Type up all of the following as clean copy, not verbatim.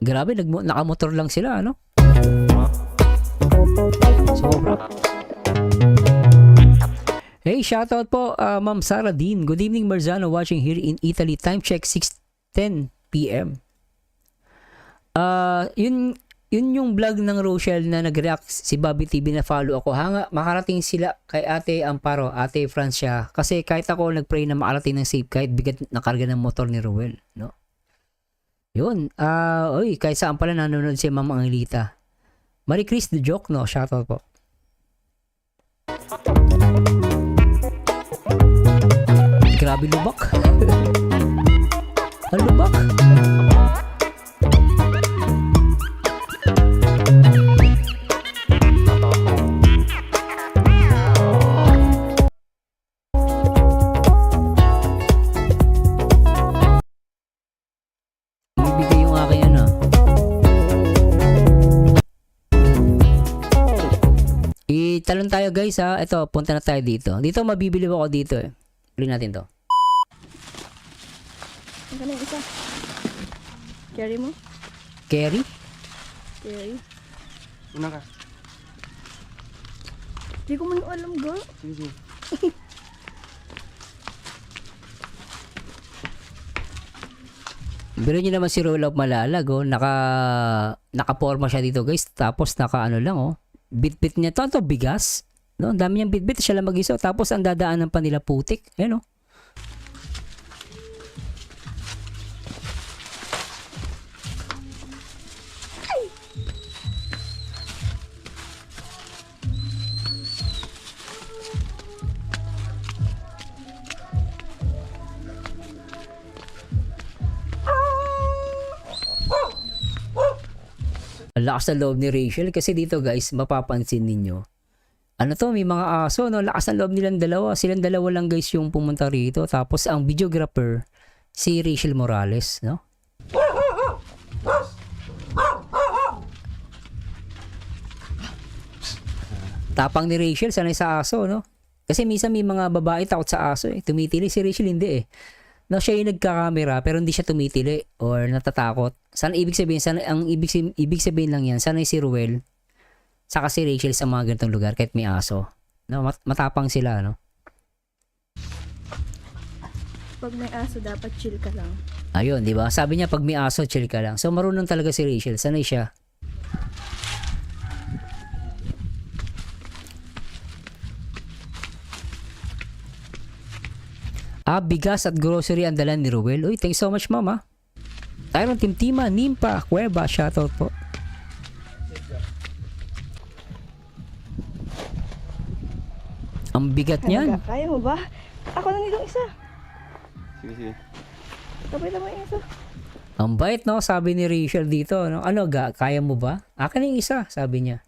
Grabe, nakamotor lang sila, ano? Sobra. Hey, shoutout po, Ma'am Sarah Dean. Good evening, Marzano, watching here in Italy. Time check, 6:10 p.m. Yun yung vlog ng Rochelle na nag-react si Bobby TV na follow ako. Hanga, makarating sila kay Ate Amparo, Ate Francia. Kasi kahit ako nag-pray na makarating ng safe kahit bigat na karga ng motor ni Ruel, no? Yun. Oy, kahit saan pala nanonood si Ma'am Angelita. Marie Chris the Joke, no? Shoutout po. Grabe lubak. Ang lubak. Ibigay yung aking ano. Italon tayo guys ha. Ito, punta na tayo dito. Dito mabibili ako dito eh. Bili natin to. Ang kanang isa. Carry mo? Carry? Carry. Una ka. Di ko man alam, girl. Sige. Pero nyo naman si Roll Up Malalag, oh. Nakaporma siya dito guys. Tapos naka ano lang, oh. Bit-bit niya to bigas. No? Ang dami niyang bit-bit, siya lang mag-isa. Tapos ang dadaanan pa nila putik. Ayan, oh. Ang lakas ng loob ni Rachel kasi dito guys, mapapansin ninyo. Ano to, may mga aso, no? Lakas ng loob nilang dalawa. Silang dalawa lang guys yung pumunta rito. Tapos ang videographer, si Rachel Morales, no? Tapang ni Rachel, sanay sa aso, no? Kasi minsan may mga babae takot sa aso eh. Tumitili si Rachel, hindi eh. No, siya yung nagka-camera pero hindi siya tumitili or natatakot. Sana ibig sabihin, ang ibig sabihin lang yan, sanay si Ruel saka si Rachel sa mga ganitong lugar kahit may aso. No, matapang sila, no? Pag may aso, dapat chill ka lang. Ayun, di ba? Sabi niya pag may aso, chill ka lang. So marunong talaga si Rachel, sanay siya. Bigas at grocery ang dala ni Ruel. Uy, thanks so much, mama. Tyron Timtima, Nimpa, Cueva, shoutout po. Ang bigat niyan. Kaya mo ba? Ako na nitong isa. Sige. Tapos naman yung isa. Ang bait, no? Sabi ni Rachel dito. No? Ano, kaya mo ba? Akin yung isa, sabi niya.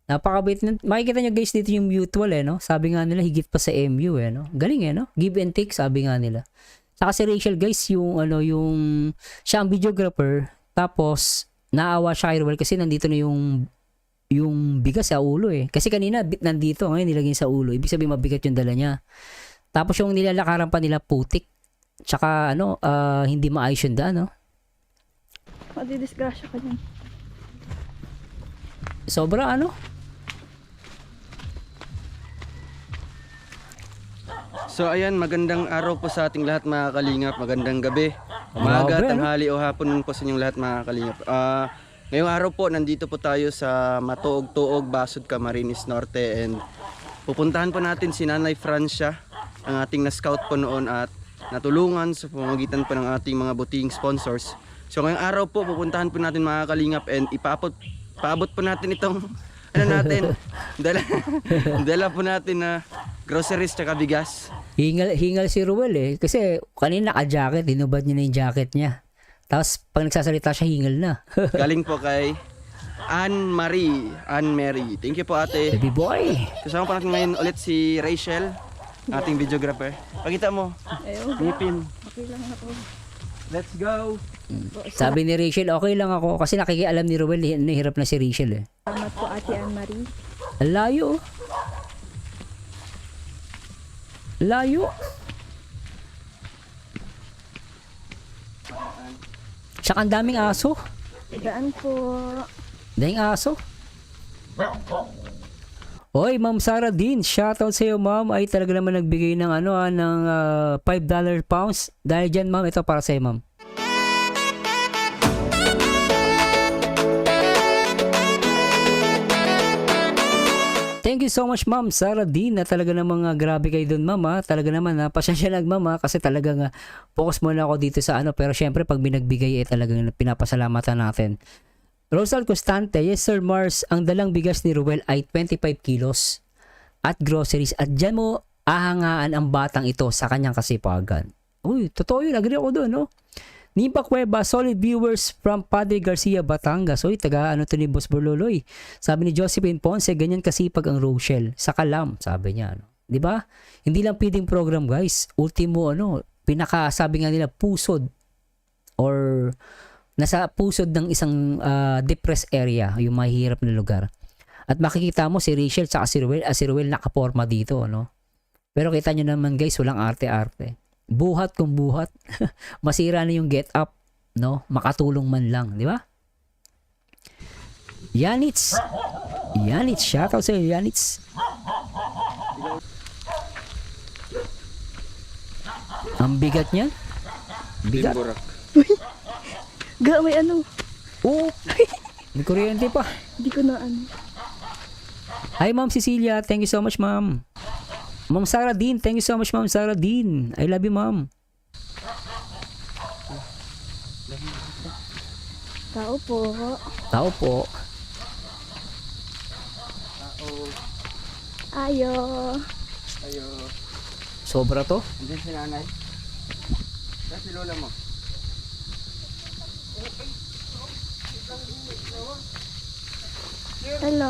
Napakabait. Makikita nyo guys dito yung mutual eh, no? Sabi nga nila, higit pa sa MU eh, no? Galing eh, no? Give and take, sabi nga nila. Saka si Rachel guys, yung siya ang videographer. Tapos, naawa siya kay Ruel kasi nandito na yung bigas sa ulo eh. Kasi kanina, nandito, ngayon nilagay sa ulo. Ibig sabihin, mabigat yung dala niya. Tapos yung nilalakaran pa nila putik. Tsaka, hindi maayos yung daan, no? Madidisgrasya ka dyan. Sobra, So ayan, magandang araw po sa ating lahat mga kalingap. Magandang gabi, umaga, Grabe, tanghali o hapon po sa inyong lahat mga kalingap. Ngayong araw po, nandito po tayo sa Matuog-Tuog, Basud, Camarines Norte. And pupuntahan po natin si Nanay Francia, ang ating na-scout po noon at natulungan sa pamamagitan po ng ating mga buting sponsors. So ngayong araw po, pupuntahan po natin mga kalingap and paabot po natin itong dala po natin na groceries tsaka bigas. Hingal si Ruel eh. Kasi kanina naka-jacket, hinubad niya na yung jacket niya. Tapos pag nagsasalita siya, hingal na. Galing po kay Anne-Marie. Thank you po ate. Baby boy. Kasama po natin ngayon ulit si Rachel, ating videographer. Pakita mo. Ayaw. Ngipin. Okay lang ako. Let's go. Sabi ni Rachel, okay lang ako. Kasi nakikialam ni Ruel, nahihirap na si Rachel eh. Salamat po Ate Anne-Marie. Ang layo. Layo. Tsaka ang daming aso. Daan po. Daing aso. Oy, Ma'am Sarah Dean, shoutout sa iyo, ma'am. Ay talaga naman nagbigay ng ng $5 pounds. Dahil diyan, ma'am, ito para sa iyo, ma'am. Thank you so much, Ma'am Sarah Dean, na talaga namang grabe kayo dun, ma'am. Talaga naman, pasensya na, ma'am, kasi talagang focus muna ako dito sa pero syempre pag binagbigay talagang pinapasalamatan natin. Rosal Constante, yes sir Mars, ang dalang bigas ni Ruel ay 25 kilos at groceries at dyan mo ahangaan ang batang ito sa kanyang kasipagan. Uy, totoo yun, agree ako doon, no? Nimpa Cueva, solid viewers from Padre Garcia, Batangas. Uy, taga to ni Boss Borloloy. Sabi ni Josephine Ponce, ganyan kasipag ang Rochelle. Sa Kalam, sabi niya. Di ba? Hindi lang feeding program, guys. Ultimo, sabi nga nila, pusod or nasa pusod ng isang depressed area, yung mahihirap na lugar. At makikita mo si Rachel at si Ruel nakaporma dito, no? Pero kita nyo naman, guys, walang arte-arte. Buhat kung buhat. Masira na yung get up, no? Makatulong man lang, di ba? Yanitz, shoutout sa iyo, Yanitz. Ang bigat niya. Bigat. Timburak. Ga, may Oo. May kuryente pa. Hindi ko na Hi, Ma'am Cecilia. Thank you so much, Ma'am. Ma'am Sarah Dean. Thank you so much, Ma'am Sarah Dean. I love you, Ma'am. Tao po. Tao po. Ayo. Sobra to. Hindi si nanay. Kaya si lola mo. Hello.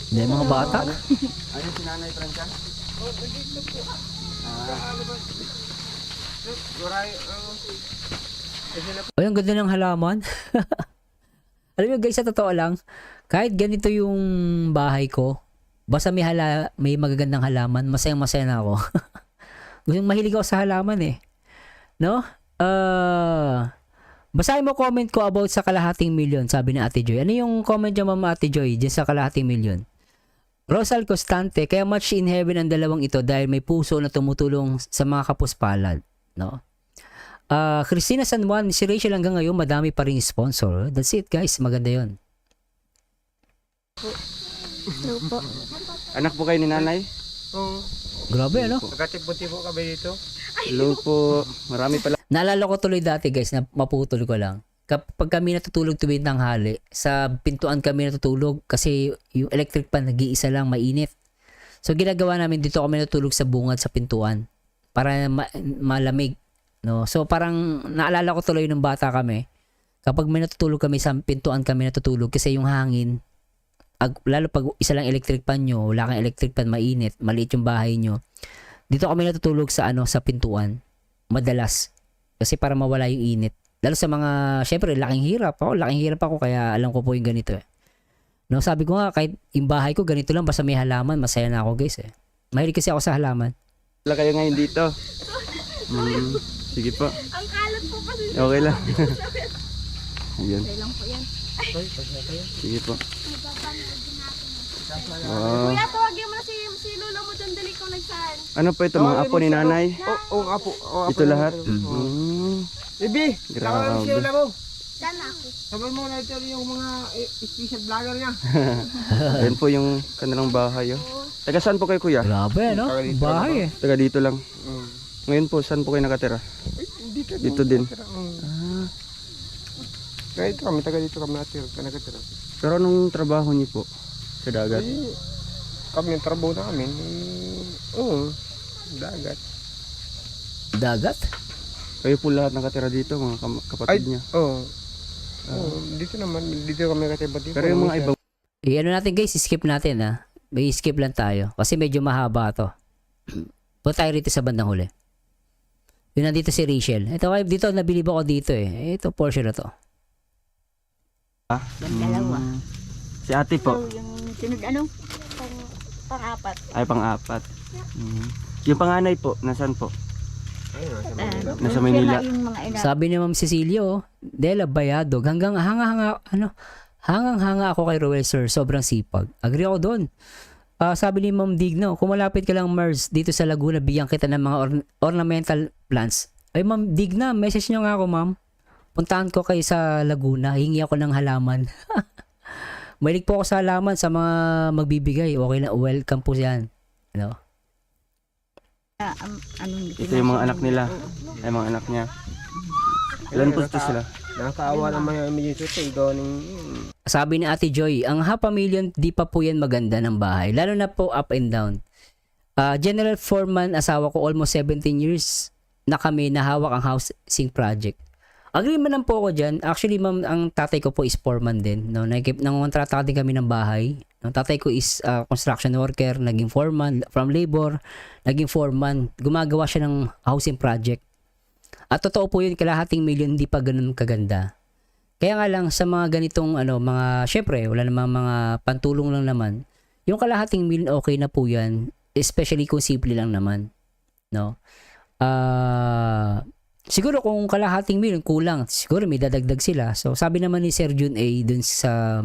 Hindi, mga bata. Ayun si nanay Francia. O, yung ganda ng halaman. Alam mo guys, sa totoo lang, kahit ganito yung bahay ko, basta may magagandang halaman, masayang-masaya na ako. Mahilig ako sa halaman eh. No? Basahin mo comment ko about sa kalahating milyon, sabi ni Ate Joy. Ano yung comment niya, Mama Ate Joy, dyan sa kalahating milyon? Rosal Constante, kaya much in heaven ang dalawang ito dahil may puso na tumutulong sa mga kapuspalad. No? Christina San Juan, si Rachel hanggang ngayon, madami pa rin sponsor. That's it, guys. Maganda yun. Hello po. Anak po kayo ni nanay? Oo. Grabe, ano? Nagkatip-buti po kami dito. Hello po. Marami pala. Naalala ko tuloy dati, guys, na maputol ko lang. Kapag kami natutulog tuwing tanghali, sa pintuan kami natutulog kasi yung electric pan nag-iisa lang, mainit. So ginagawa namin dito kami natutulog sa bungad sa pintuan para malamig, no? So parang naalala ko tuloy nung bata kami, kapag may natutulog kami sa pintuan kami natutulog kasi yung hangin, lalo pag isa lang electric pan nyo, wala kang electric pan, mainit, maliit yung bahay nyo. Dito kami natutulog sa sa pintuan, madalas. Kasi para mawala yung init. Lalo sa mga, syempre, laking hirap ako, kaya alam ko po yung ganito eh. No, sabi ko nga, kahit yung bahay ko, ganito lang, basta may halaman, masaya na ako, guys eh. Mahilig kasi ako sa halaman. Wala kayo ngayon dito. Sige po. Ang kalat po kasi. Okay lang. Ayan. Okay lang po yan. Sige po. Wow. Kuya, tawagin mo na si Lola mo dyan, dali kong nagsahan. Ano po ito, mga apo ni nanay? Oo, apo. Ito lahat? Ibi, tawag si Lola mo. Saan ako? Sabi mo na ito yung mga special vlogger niya. Ayan po yung kanilang bahay. Taga saan po kayo, kuya? Grabe, no? Bahay eh. Taga dito lang. Ngayon po, saan po kayo nakatira? Dito din. Kaya ito kami, taga dito kami nakatira. Pero anong trabaho niyo po sa dagat? Kami yung trabaho namin. Oo, dagat. Dagat? Kayo po lahat nakatira dito, mga kapatid niya. Oo. Dito naman, dito kami nakatira dito. Pero yung mga ibang Ano natin guys, skip natin ha. May skip lang tayo. Kasi medyo mahaba to. Punta tayo rito sa bandang huli. Yun nandito si Rachel. Ito, dito, nabilib ako dito eh. Ito, Porsche na to. Dalawa. Si ate po. Yung sunod pang-apat. Ay, pang-apat. Yung panganay po, nasaan po? Nasa Maynila. Yung mga ina. Sabi ni Ma'am Cecilio, Dela Bayadog, hanga ako kay Roel sir, sobrang sipag. Agree ako doon. Sabi ni Ma'am Digno, kung malapit ka lang Mars dito sa Laguna, bigyan kita ng mga ornamental plants. Ay Ma'am Digna, message nyo nga ako ma'am. Puntahan ko kayo sa Laguna, hingi ako ng halaman. Mahilig po ako sa halaman sa mga magbibigay. Okay na, welcome po yan. Ano? Ito yung mga anak nila. Ay, mga anak niya. Ilan po sila? Nakakaawa naman yung emergency. Doning... Sabi ni Ate Joy, ang half a million, di pa po yan maganda ng bahay. Lalo na po up and down. General foreman, asawa ko, almost 17 years na kami nahawak ang housing project. Agree man lang po ako dyan. Actually, ma'am, ang tatay ko po is foreman din. No? Nangontrata din kami ng bahay. Ang tatay ko is construction worker, naging foreman, from labor, naging foreman. Gumagawa siya ng housing project. At totoo po yun, kalahating million, hindi pa ganun kaganda. Kaya nga lang, sa mga ganitong, syempre, wala namang mga pantulong lang naman. Yung kalahating million, okay na po yan. Especially kung simple lang naman. No? Siguro kung kalahating million, kulang. Siguro may dadagdag sila. So, sabi naman ni Sir Jun A. dun sa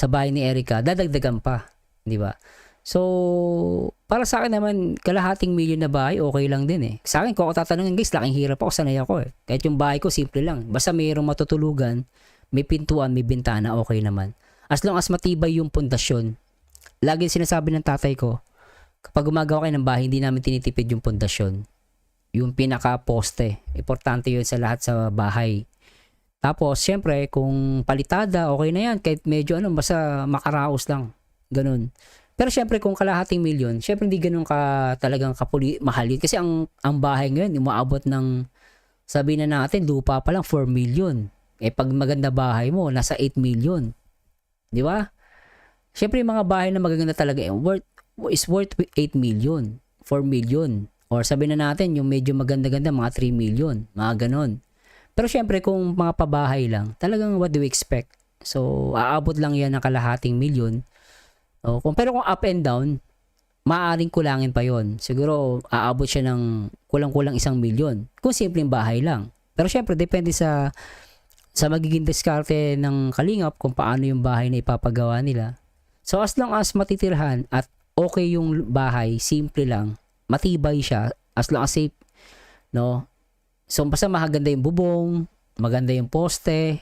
bahay ni Erica, dadagdagan pa. Di ba? So, para sa akin naman, kalahating million na bahay, okay lang din eh. Sa akin, kung ako tatanungin, guys, laking hirap ako, sanay ako eh. Kahit yung bahay ko, simple lang. Basta mayroong matutulugan, may pintuan, may bintana, okay naman. As long as matibay yung pundasyon. Lagi sinasabi ng tatay ko, kapag gumagawa kayo ng bahay, hindi namin tinitipid yung pundasyon. Yung pinaka-poste. Importante yun sa lahat sa bahay. Tapos, syempre, kung palitada, okay na yan. Kahit medyo basta makaraos lang. Ganun. Pero syempre, kung kalahating milyon, syempre hindi ganun talagang mahal yun. Kasi ang bahay ngayon, umaabot ng, sabi na natin, lupa pa lang 4 million. Pag maganda bahay mo, nasa 8 million. Di ba? Syempre, yung mga bahay na magaganda talaga, is worth 8 million, 4 million. Or sabi na natin, yung medyo maganda-ganda, mga 3 million, mga ganon. Pero syempre, kung mga pabahay lang, talagang what do we expect? So, aabot lang yan ng kalahating milyon. Pero kung up and down, maaaring kulangin pa yon. Siguro, aabot siya ng kulang-kulang 1 milyon. Kung simpleng bahay lang. Pero syempre, depende sa magiging diskarte ng kalingap kung paano yung bahay na ipapagawa nila. So, as long as matitirhan at okay yung bahay, simple lang, matibay siya, as long as safe, no? So, basta maganda yung bubong, maganda yung poste,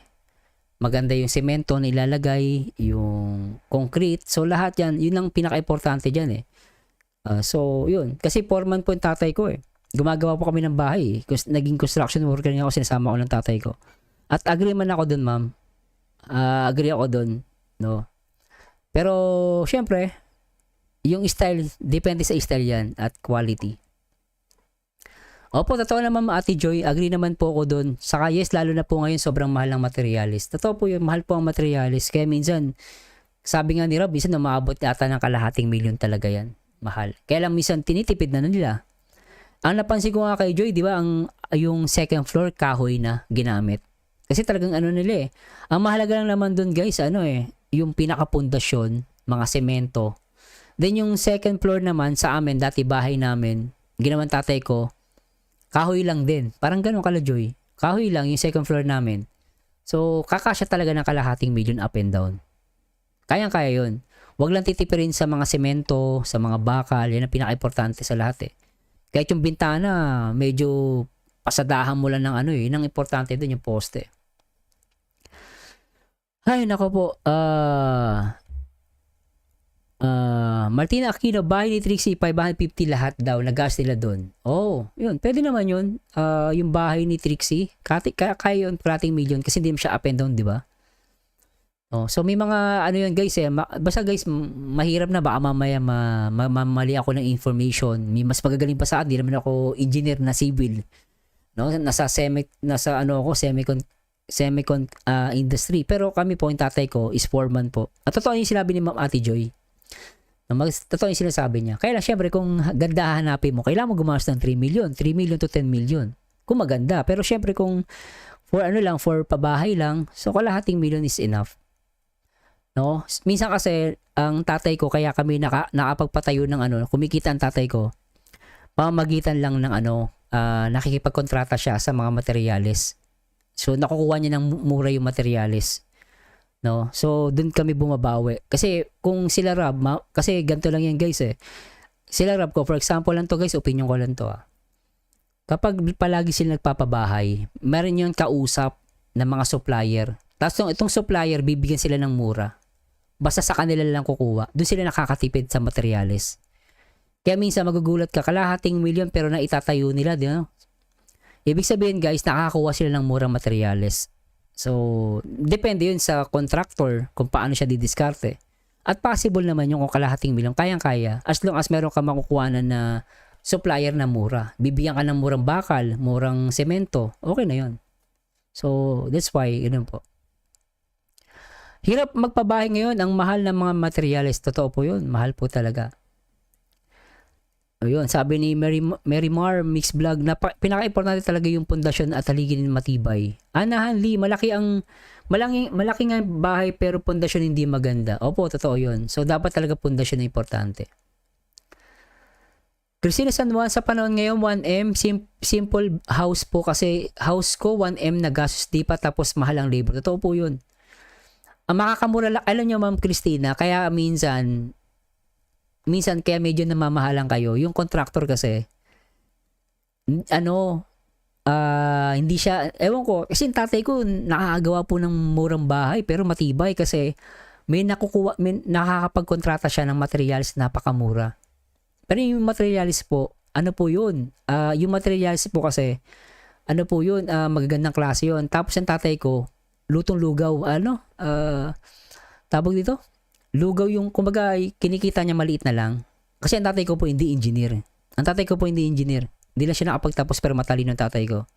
maganda yung semento na ilalagay, yung concrete. So, lahat yan, yun ang pinaka-importante dyan eh. So, yun. Kasi foreman po yung tatay ko eh. Gumagawa po kami ng bahay eh. Naging construction worker niya ako, sinasama ko ng tatay ko. At agree man ako dun, ma'am. Agree ako dun, no? Pero, syempre, yung style, depende sa style yan at quality. Opo, totoo naman Ate Joy, agree naman po ako doon. Saka yes, lalo na po ngayon sobrang mahal ng materialis. Totoo po yun, mahal po ang materialis. Kaya minsan, sabi nga ni Rob, minsan umaabot yata ng kalahating milyon talaga yan. Mahal. Kaya lang minsan tinitipid na nila. Ang napansin ko nga kay Joy, di ba, yung second floor kahoy na ginamit. Kasi talagang nila eh. Ang mahalaga lang naman doon guys, yung pinakapundasyon, mga semento. Then yung second floor naman sa amin, dati bahay namin, ginawan tatay ko, kahoy lang din. Parang ganun kala Joy. Kahoy lang yung second floor namin. So, kakasya talaga ng kalahating milyon up and down. Kayang-kaya yun. Huwag lang titipirin sa mga semento, sa mga bakal. Yan ang pinaka-importante sa lahat eh. Kahit yung bintana, medyo pasadahan mo lang ng ng importante doon yung poste. Ay, nako po. Martina Aquino, bahay ni Trixie, 550 lahat daw. Nagas nila doon. Oh, yun. Pwede naman yun. Yung bahay ni Trixie, kaya yun, kalating milyon kasi hindi mo siya up and down, di ba? Oh, so may mga yun guys basta guys, mahirap na baka mamaya mali ako ng information. May mas magagaling pa sa akin, hindi naman ako engineer na civil. No, nasa semicon industry. Pero kami po, yung tatay ko is foreman po. At totoo yung sinabi ni Ma'am Ate Joy. Totoo yung sinasabi niya. Kaya lang, syempre, kung ganda hanapin mo, kailangan mo gumawas ng 3 million. 3 million to 10 million. Kung maganda. Pero syempre, kung for pabahay lang, so kalahating million is enough. No? Minsan kasi, ang tatay ko, kaya kami nakapagpatayo ng kumikita ang tatay ko. pamamagitan lang ng nakikipagkontrata siya sa mga materyales. So nakukuha niya ng mura yung materyales. No? So doon kami bumabawi. Kasi kung sila Rob, kasi ganito lang yan guys eh. Sila Rob ko, for example lang to guys, opinion ko lang to. Kapag palagi sila nagpapabahay, meron yung kausap ng mga supplier. Tapos itong supplier, bibigyan sila ng mura. Basta sa kanila lang kukuha. Doon sila nakakatipid sa materyales. Kaya minsan magugulat ka, kalahating milyon pero naitatayo nila. Di ba? Ibig sabihin guys, nakakakuha sila ng murang materyales. So, depende yun sa contractor kung paano siya didiskarte. At possible naman yung kung kalahating milyon, kayang-kaya. As long as meron ka makukuhanan na supplier na mura. Bibigyan ka ng murang bakal, murang semento, okay na yun. So, that's why, yun po. Hirap magpabahay ngayon, ang mahal ng mga materyales. Totoo po yun, mahal po talaga. Ayun, sabi ni Marimar Mix Vlog na pinaka-importante talaga yung pundasyon at haligin matibay. Anahan Lee, malaki nga bahay pero pundasyon hindi maganda. Opo, totoo yun. So, dapat talaga pundasyon na importante. Christina San Juan, sa panahon ngayon, 1M, simple house po kasi house ko 1M na gastos di pa tapos mahal ang labor. Totoo po yun. Ang makakamura lang, alam nyo Ma'am Christina, kaya minsan kaya medyo namamahalan kayo. Yung contractor kasi, hindi siya, ewan ko, kasi yung tatay ko nakakagawa po ng murang bahay pero matibay kasi may nakakapagkontrata siya ng materials napakamura. Pero yung materials po, ano po yun? Yung materials po kasi, ano po yun? Magagandang klase yun. Tapos yung tatay ko, lutong lugaw, tawag dito? Lugaw yung, kumbaga, kinikita niya maliit na lang. Kasi ang tatay ko po hindi engineer. Hindi lang siya nakapagtapos pero matalino ang tatay ko.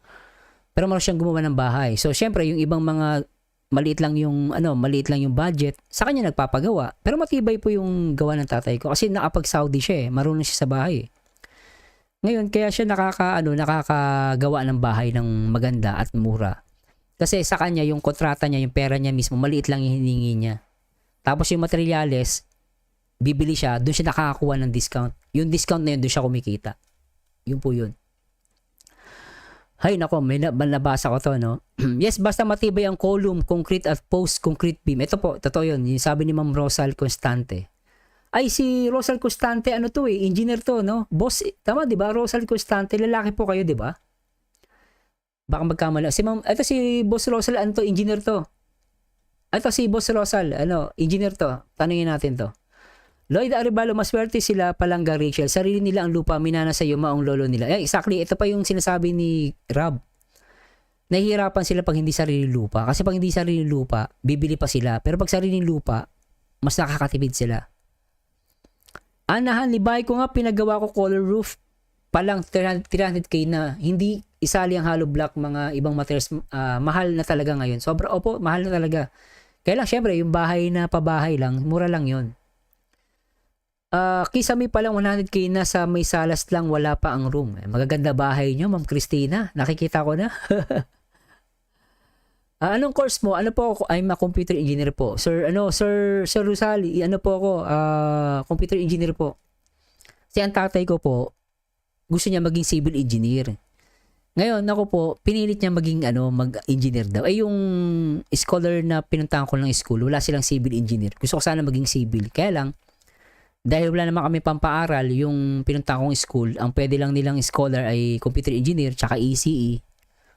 Pero meron siyang gumawa ng bahay. So, syempre, yung ibang mga maliit lang yung budget, sa kanya nagpapagawa. Pero matibay po yung gawa ng tatay ko. Kasi nakapag-Saudi siya eh. Marunong siya sa bahay. Ngayon, kaya siya nakakagawa ng bahay ng maganda at mura. Kasi sa kanya, yung kontrata niya, yung pera niya mismo, maliit lang yung hiningi niya. Tapos yung materyales, bibili siya, doon siya nakakakuha ng discount. Yung discount na yun, doon siya kumikita. Yun po yun. Hay nako, may nabasa ko to, no? Yes, basta matibay ang column, concrete at post-concrete beam. Ito po, totoo yun. Yung sabi ni Ma'am Rosal Constante. Ay, si Rosal Constante, engineer to, no? Boss, tama, di ba? Rosal Constante, lalaki po kayo, di ba? Baka magkamali. Ito si Boss Rosal, engineer to. Ito si Boss Rosal, engineer to. Tanungin natin to. Lloyd Arevalo, maswerte sila Palangga Rachel. Sarili nila ang lupa, minana sa iyo maong lolo nila. Exactly, ito pa yung sinasabi ni Rob. Nahihirapan sila pag hindi sarili lupa. Kasi pag hindi sarili lupa, bibili pa sila. Pero pag sarili lupa, mas nakakatipid sila. Anahan, libay ko nga, pinagawa ko color roof. Palang 300k na. Hindi isali ang hollow block, mga ibang materials. Mahal na talaga ngayon. Mahal na talaga. Kaya lang, syempre, yung bahay na pabahay lang, mura lang yun. Kisame pa lang 100k na sa may salas lang, wala pa ang room. Magaganda bahay nyo, Ma'am Christina. Nakikita ko na. Anong course mo? Ano po ako? I'm a computer engineer po. Sir Rosali, po ako? Computer engineer po. Kasi ang tatay ko po, gusto niya maging civil engineer. Ngayon, ako po, pinilit niya maging mag-engineer daw. Yung scholar na pinuntahan ko ng school, wala silang civil engineer. Gusto ko sana maging civil. Kaya lang, dahil wala naman kami pampaaral, yung pinuntahan kong school, ang pwede lang nilang scholar ay computer engineer, tsaka ECE.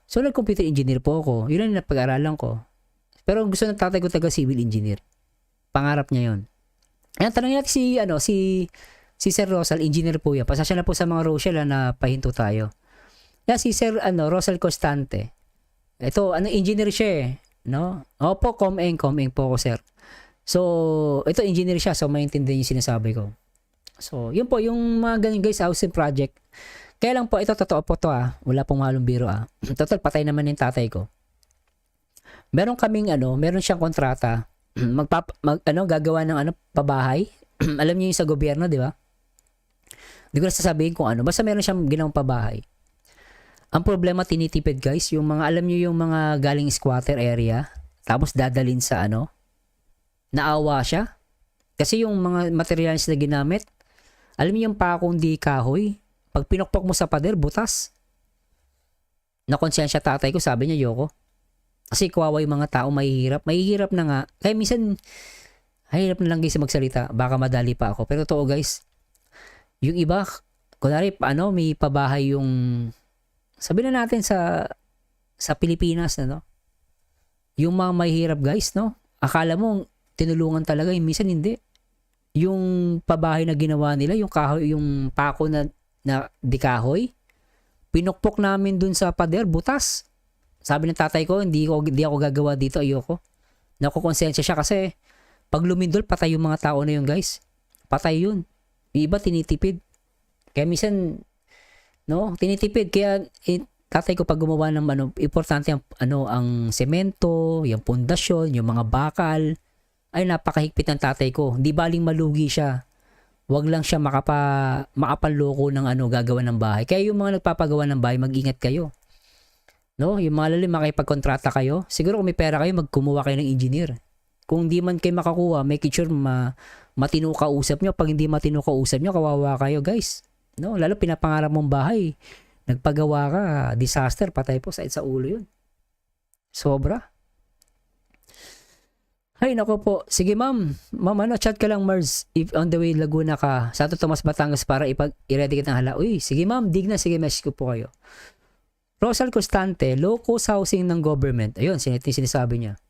So, nag-computer engineer po ako. Yun ang napag-aralan ko. Pero gusto ng tatay ko taga-civil engineer. Pangarap niya yun. Ayan, tanongin natin si Sir Rosal, engineer po yan. Pasasya na po sa mga Rochelle na pahinto tayo. Yan, si Sir Rosal Constante. Ito, engineer siya eh. No? Opo, comeng po ako, sir. So, ito, engineer siya. So, maintindihan yung sinasabi ko. So, yun po, yung mga ganyan guys, housing project. Kaya lang po, ito, totoo po to Wala pong halong biro Total, patay naman yung tatay ko. Meron siyang kontrata. Gagawa ng pabahay. Alam niyo yung sa gobyerno, di ba? Hindi ko na sasabihin kung Basta meron siyang ginawang pabahay. Ang problema, tinitipid guys, yung mga, alam nyo yung mga galing squatter area, tapos dadalin sa naawa siya. Kasi yung mga materials na ginamit, alam niyo yung pakong di kahoy, Pag pinokpok mo sa pader, butas. Nakonsensya tatay ko, sabi niya, Yoko. Kasi kawawa yung mga tao, mahihirap na nga. Kaya minsan, hirap na lang guys magsalita. Baka madali pa ako. Pero totoo guys, yung iba, kunwari, may pabahay yung, sabi na natin sa Pilipinas, no? Yung mga mahihirap guys, no? Akala mo, tinulungan talaga, minsan hindi. Yung pabahay na ginawa nila, yung kahoy, yung pako na di kahoy, pinukpok namin dun sa pader, butas. Sabi ng tatay ko, hindi ako gagawa dito, ayoko. Nakukonsensya siya kasi pag lumindol, patay yung mga tao na yun, guys. Patay yun. Yung iba tinitipid. Kaya minsan, no, tinitipid. Kaya tatay ko pag gumawa ng importante ang semento, yung pundasyon, yung mga bakal, ay napakahigpit ng tatay ko. Hindi baling malugi siya. Wag lang siya makapanloko ng gagawa ng bahay. Kaya yung mga nagpapagawa ng bahay, mag-ingat kayo. No, yung mga lalim makipagkontrata kayo. Siguro kung may pera kayo, magkumuha kayo ng engineer. Kung di man kayo makakuha, make sure matino kausap nyo. Pag hindi matino kausap nyo, kawawa kayo, guys. No, lalo pinapangarap mong bahay. Nagpagawa ka, disaster, patay po sa ulo yun. Sobra. Ay, nako po. Sige, ma'am. Ma'am, chat ka lang, Mars. If on the way Laguna ka, Santo Tomas, Batangas para i-ready kita ng hala. Uy, sige, ma'am. Dig na. Sige, message ko po kayo. Rosal Constante, low-cost housing ng government. Ayun, sinasabi niya.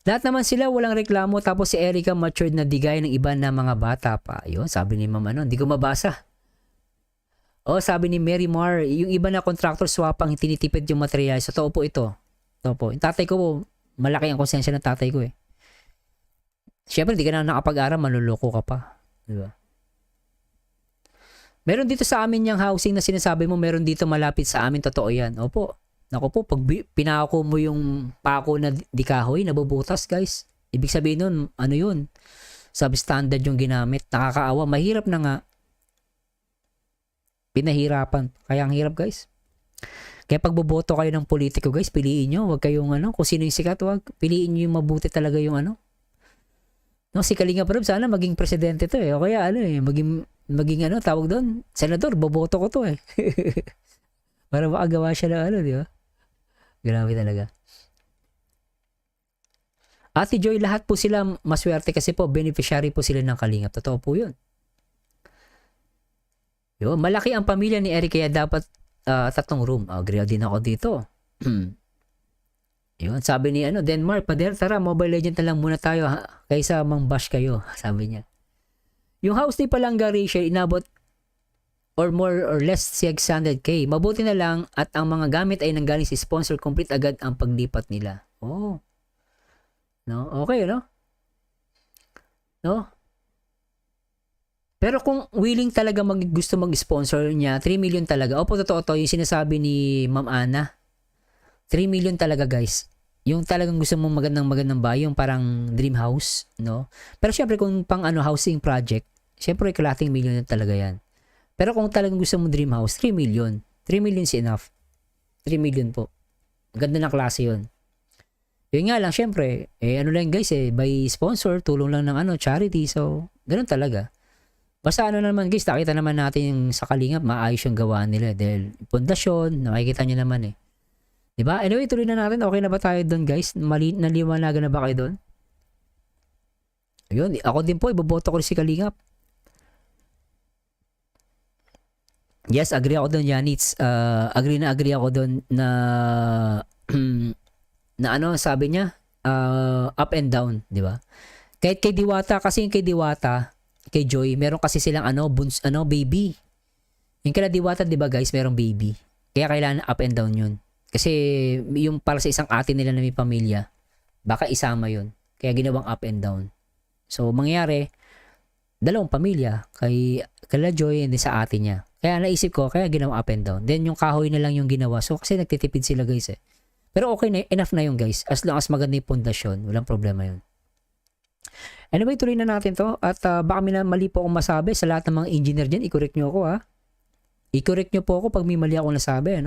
Lahat naman sila walang reklamo, tapos si Erica matured na digay ng iba na mga bata pa. Ayun, sabi ni ma'am hindi ko mabasa. Sabi ni Mary Mar, yung iba na contractor swapang tinitipid yung material. So, totoo po ito. Totoo po. Yung tatay ko po, malaki ang konsensya ng tatay ko eh. Siyempre, di ka na nakapag-aral, manluloko ka pa. Diba? Meron dito sa amin yung housing na sinasabi mo, meron dito malapit sa amin, totoo yan. Opo. Naku po, pag pinako mo yung pako na di kahoy, nabubutas guys. Ibig sabihin nun, yun? Substandard yung ginamit. Nakakaawa. Mahirap na nga. Pinahirapan. Kaya ang hirap guys. Kaya pag boboto kayo ng politiko guys, piliin nyo. Huwag kayong kung sino yung sikat, huwag. Piliin nyo yung mabuti talaga yung No, si Kalinga Prab, sana maging presidente to eh. O kaya maging tawag doon, senador, boboto ko to eh. Para makagawa siya ng di ba? Grabe talaga. Ate Joy, lahat po sila maswerte kasi po, beneficiary po sila ng Kalingap. Totoo po yun. Yo, malaki ang pamilya ni Eric kaya dapat 3 room. Agree din ako dito. Yun, sabi ni Denmark, pader, tara, Mobile Legend na lang muna tayo kaysa mang-bash kayo, sabi niya. Yung house ni Palanga Rachel, inabot or more or less 600k. Mabuti na lang at ang mga gamit ay nanggaling si sponsor, complete agad ang paglipat nila. Oh. No, okay, no? No? Pero kung willing talaga gusto mag-sponsor niya, 3 million talaga. Opo, totoo to, yung sinasabi ni Ma'am Ana. 3 million talaga guys. Yung talagang gusto mong magandang bahay, yung parang dream house, no? Pero syempre kung pang housing project, syempre kalating million na talaga yan. Pero kung talagang gusto mong dream house, 3 million. 3 million is enough. 3 million po. Ganda na klase yun. Yun nga lang, syempre, lang guys by sponsor, tulong lang ng charity. So, ganun talaga. Basta naman guys, nakita naman natin yung sa Kalingap, maayos yung gawaan nila. Dahil pundasyon, nakikita nyo naman eh. Diba? Anyway, tuloy na natin. Okay na ba tayo doon guys? Naliwanagan na ba kayo doon? Ayun, ako din po, iboboto ko rin si Kalingap. Yes, agree ako doon, Yanitz. Agree ako doon na sabi niya, up and down, di ba? Kahit kay Diwata, kasi yung kay Diwata, kay Joy, meron kasi silang baby. Yung kay Diwata, di ba guys, merong baby. Kaya kailangan up and down yun. Kasi yung para sa isang ate nila na may pamilya, baka isama yun. Kaya ginawang up and down. So, mangyari, 2 pamilya, kay Joy and sa ate niya. Kaya naisip ko, kaya ginawang up and down. Then yung kahoy na lang yung ginawa. So, kasi nagtitipid sila guys eh. Pero okay na, enough na yung guys. As long as maganda yung pundasyon, walang problema yun. Anyway, tuloy na natin to. At baka mali po akong masabi sa lahat ng mga engineer dyan. I-correct nyo ako ha. I-correct nyo po ako pag may mali akong nasabi.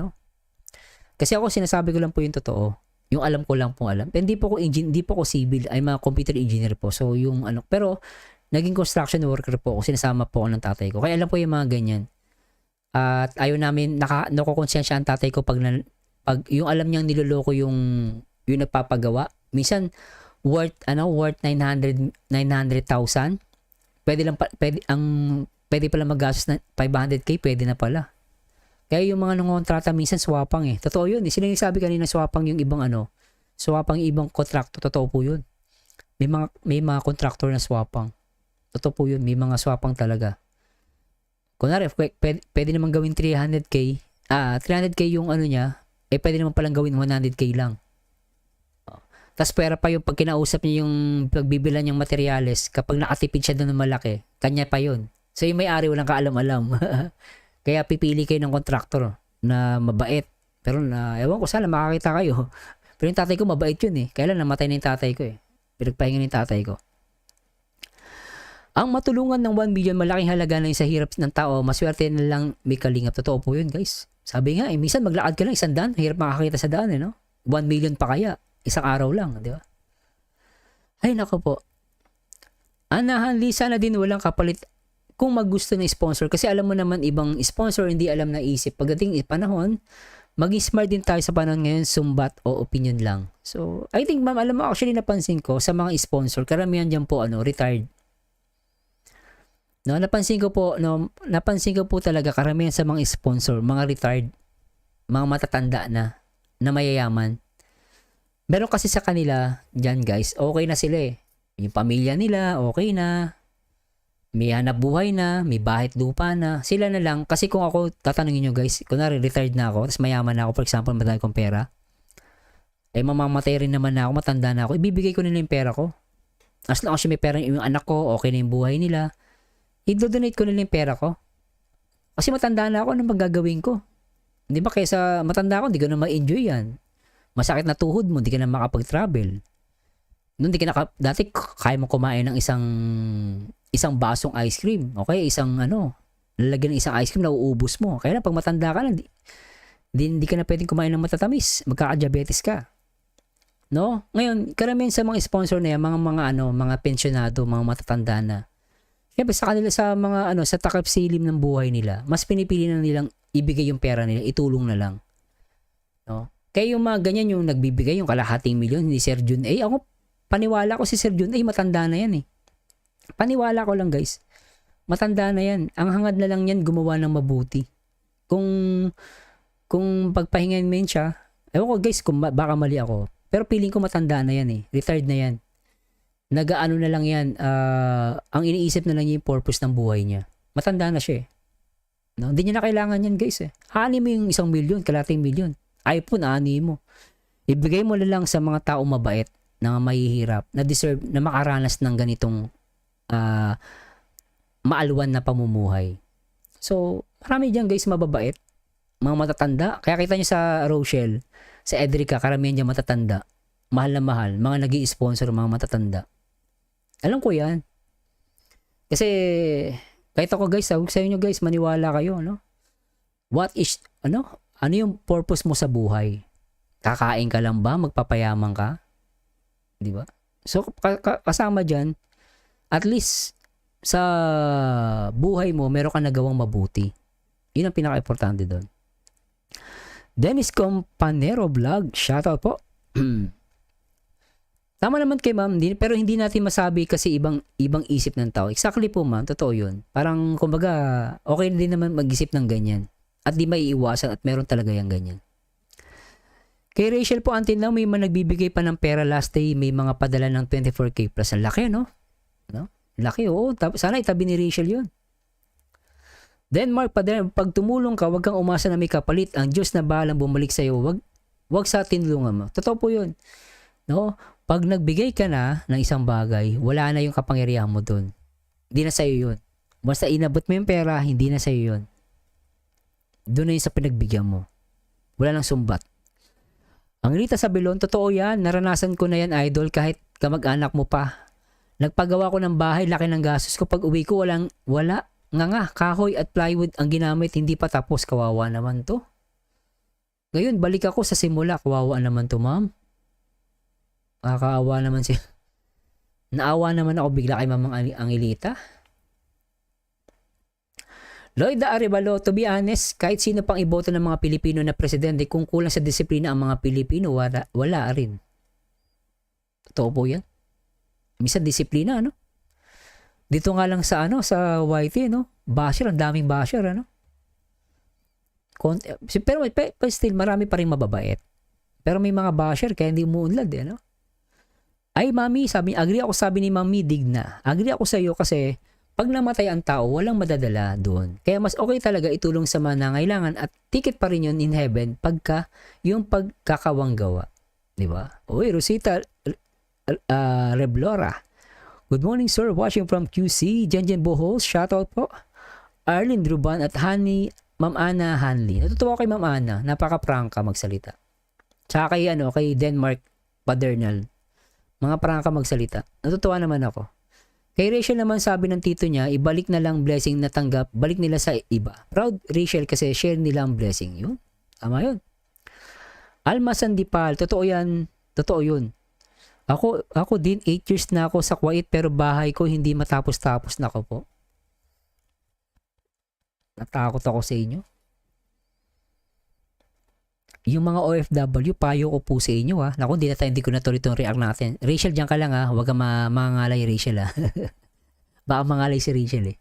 Kasi ako sinasabi ko lang po yung totoo. Yung alam ko lang po alam. Hindi po ko civil, ay mga computer engineer po. So yung pero naging construction worker po ako, sinasama po ako ng tatay ko. Kaya alam po yung mga ganyan. At ayaw namin, nakukonsensya ang tatay ko pag yung alam niyang niloloko yung nagpapagawa. Minsan, worth 900,000. Pwede pala maggastos na 500k, pwede na pala. Kaya yung mga nangontrata minsan swapang eh. Totoo yun. Sila yung sabi kanina swapang yung ibang swapang yung ibang kontrakto. Totoo po yun. May mga kontraktor na swapang. Totoo po yun. May mga swapang talaga. Kunwari, pwede naman gawin 300k. 300k yung niya, pwede naman palang gawin 100k lang. Tapos pera pa yung pag kinausap niya yung pagbibilan niyang materyales, kapag nakatipid siya doon ng malaki, kanya pa yun. So yung may-ari walang kaalam-alam. Kaya pipili kayo ng kontraktor na mabait. Pero ewan ko, sana makakita kayo. Pero yung tatay ko mabait yun eh. Kailan namatay na yung tatay ko eh. Pinagpahinga ng tatay ko. Ang matulungan ng 1 million, malaking halaga na yung sa hirap ng tao. Maswerte na lang may kalingap. Totoo po yun, guys. Sabi nga, minsan maglakad ka lang 100. Hirap makakita sa daan, no? 1 million pa kaya. Isang araw lang, di ba? Ay, nako po. Anahanli, sana din walang kapalit kung maggusto ng sponsor. Kasi alam mo naman, ibang sponsor hindi alam na isip. Pagdating panahon, maging smart din tayo sa panahon ngayon, sumbat o opinion lang. So, I think, ma'am, alam mo, actually napansin ko sa mga sponsor, karamihan dyan po, retired. No, napansin ko po talaga karamihan sa mga sponsor, mga retired, mga matatanda na mayayaman. Meron kasi sa kanila, dyan guys, okay na sila eh. Yung pamilya nila, okay na. May hanap buhay na, may bahay at lupa na. Sila na lang, kasi kung ako, tatanungin nyo guys, kunwari retired na ako, tapos mayaman na ako, for example, madami kong pera, mamamatay rin naman na ako, matanda na ako, ibibigay ko nila yung pera ko. As long as may pera yung anak ko, okay na yung buhay nila, i-donate ko nila yung pera ko. Kasi matanda na ako, anong magagawin ko? Hindi ba kaysa matanda ako, hindi ko na ma-enjoy yan. Masakit na tuhod mo, hindi ka na makapag-travel. Noon, dati kaya mo kumain ng isang basong ice cream. Okay, lalagyan ng isang ice cream, nauubos mo. Kaya lang, pag matanda ka na, hindi ka na pwedeng kumain ng matatamis. Magkaka-diabetes ka. No? Ngayon, karamihan sa mga sponsor na yan, mga pensyonado, mga matatanda na. Siyempre, sa kanila, sa takip silim ng buhay nila, mas pinipili na nilang ibigay yung pera nila, itulong na lang. No? Kaya yung mga ganyan, yung nagbibigay, yung kalahating milyon, ni Sir Jun A, ako, paniwala ko si Sir Jun A, matanda na yan eh. Paniwala ko lang guys, matanda na yan. Ang hangad na lang yan, gumawa ng mabuti. Kung pagpahingain mo yun siya, ewan ko guys, baka mali ako, pero feeling ko matanda na yan eh, retired na yan. Nagaano na lang yan, ang iniisip na lang yung purpose ng buhay niya. Matanda na siya eh. No? Hindi niya na kailangan yan guys eh. Ani mo yung 1 milyon, kalating milyon. iPhone, ani mo. Ibigay mo na lang sa mga tao mabait, na mahihirap, na deserve, na makaranas ng ganitong maalwan na pamumuhay. So, marami dyan guys mababait. Mga matatanda. Kaya kita nyo sa Rochelle, sa Edrica, karamihan dyan matatanda. Mahal na mahal. Mga nag-i-sponsor, mga matatanda. Alam ko yan. Kasi, kahit ako guys, sabi sa inyo guys, maniwala kayo, no? Ano yung purpose mo sa buhay? Kakain ka lang ba? Magpapayaman ka? Di ba? So, kasama dyan, at least, sa buhay mo, meron ka nagawang mabuti. Yun ang pinaka-importante doon. Dennis Companero Vlog, shoutout po. Tama naman kay ma'am, pero hindi natin masabi kasi ibang isip ng tao. Exactly po ma'am, totoo yun. Parang, kumbaga, okay din naman mag-isip ng ganyan. At di maiiwasan at meron talaga yung ganyan. Kay Rachel po, until now, may mga nagbibigay pa ng pera last day, may mga padala ng 24k plus. Ang laki, no? Laki, oo. Sana itabi ni Rachel yun. Then, Mark, pag tumulong ka, wag kang umasa na may kapalit. Ang Diyos na bahalang bumalik sa'yo, wag sa tinulungan mo. Totoo po yun. No? Pag nagbigay ka na ng isang bagay, wala na yung kapangyarihan mo dun. Hindi na sa'yo yun. Basta inabot mo yung pera, hindi na sa'yo yun. Doon na yun sa pinagbigyan mo. Wala nang sumbat. Ang Rita Sabilon, totoo yan. Naranasan ko na yan, idol, kahit kamag-anak mo pa. Nagpagawa ko ng bahay, laki ng gastos ko. Pag uwi ko, wala. Nga, kahoy at plywood ang ginamit, hindi pa tapos. Kawawa naman to. Ngayon, balik ako sa simula. Kawawa naman to, ma'am. Kakaawa naman siya. Naawa naman ako bigla kay Mamang Angelita. Lloyd Arevalo, to be honest, kahit sino pang iboto ng mga Pilipino na presidente, kung kulang sa disiplina ang mga Pilipino, wala rin. Totoo po yan. Minsan disiplina, ano? Dito nga lang sa YT, no? Basher, ang daming basher, ano? Pero still, marami pa rin mababait. Pero may mga basher, kaya hindi umuunlad, eh, no? Ay, mami, agree ako, sabi ni mami, digna. Agree ako sa iyo kasi pag namatay ang tao, walang madadala doon. Kaya mas okay talaga itulong sa mga nangailangan at ticket pa rin yun in heaven pagka yung pagkakawang gawa. Di ba? Uy, Rosita Reblora. Good morning, sir. Watching from QC. Jenjen Bohol, shoutout po. Arlene Druban at Ma'am Ana Hanley. Natutuwa kay Ma'am Ana. Napaka-prangka magsalita. Tsaka kay Denmark Padernal. Mga prangka magsalita. Natutuwa naman ako. Kay Rachel naman sabi ng tito niya, ibalik na lang blessing na tanggap, balik nila sa iba. Proud Rachel kasi share nila ang blessing. Yun. Tama yun. Alma Sandipal, totoo yan. Totoo yun. Ako din, 8 years na ako sa Kuwait pero bahay ko hindi matapos-tapos na ako po. Natakot ako sa inyo. Yung mga OFW, payo ko po sa inyo ha. Naku, hindi ko na tuloy itong react natin. Rachel, dyan ka lang ha. Huwag kang mangalay Rachel ha. Baka mangalay si Rachel eh.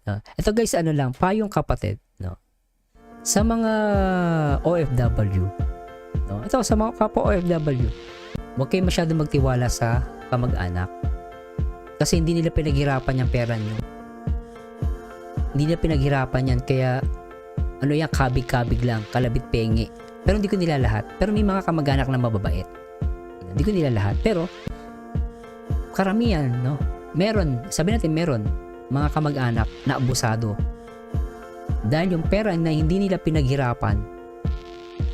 No. Ito guys, payong kapatid. No. Sa mga OFW. No. Ito, sa mga kapwa OFW. Huwag kayo masyadong magtiwala sa kamag-anak. Kasi hindi nila pinaghirapan yung pera nyo. Hindi nila pinaghirapan yan. Kaya yan, kabig-kabig lang, kalabit pengi. Pero hindi ko nila lahat. Pero may mga kamag-anak na mababait. Hindi ko nila lahat. Pero, karamihan, no? Meron, sabi natin meron, mga kamag-anak na abusado. Dahil yung pera na hindi nila pinaghirapan,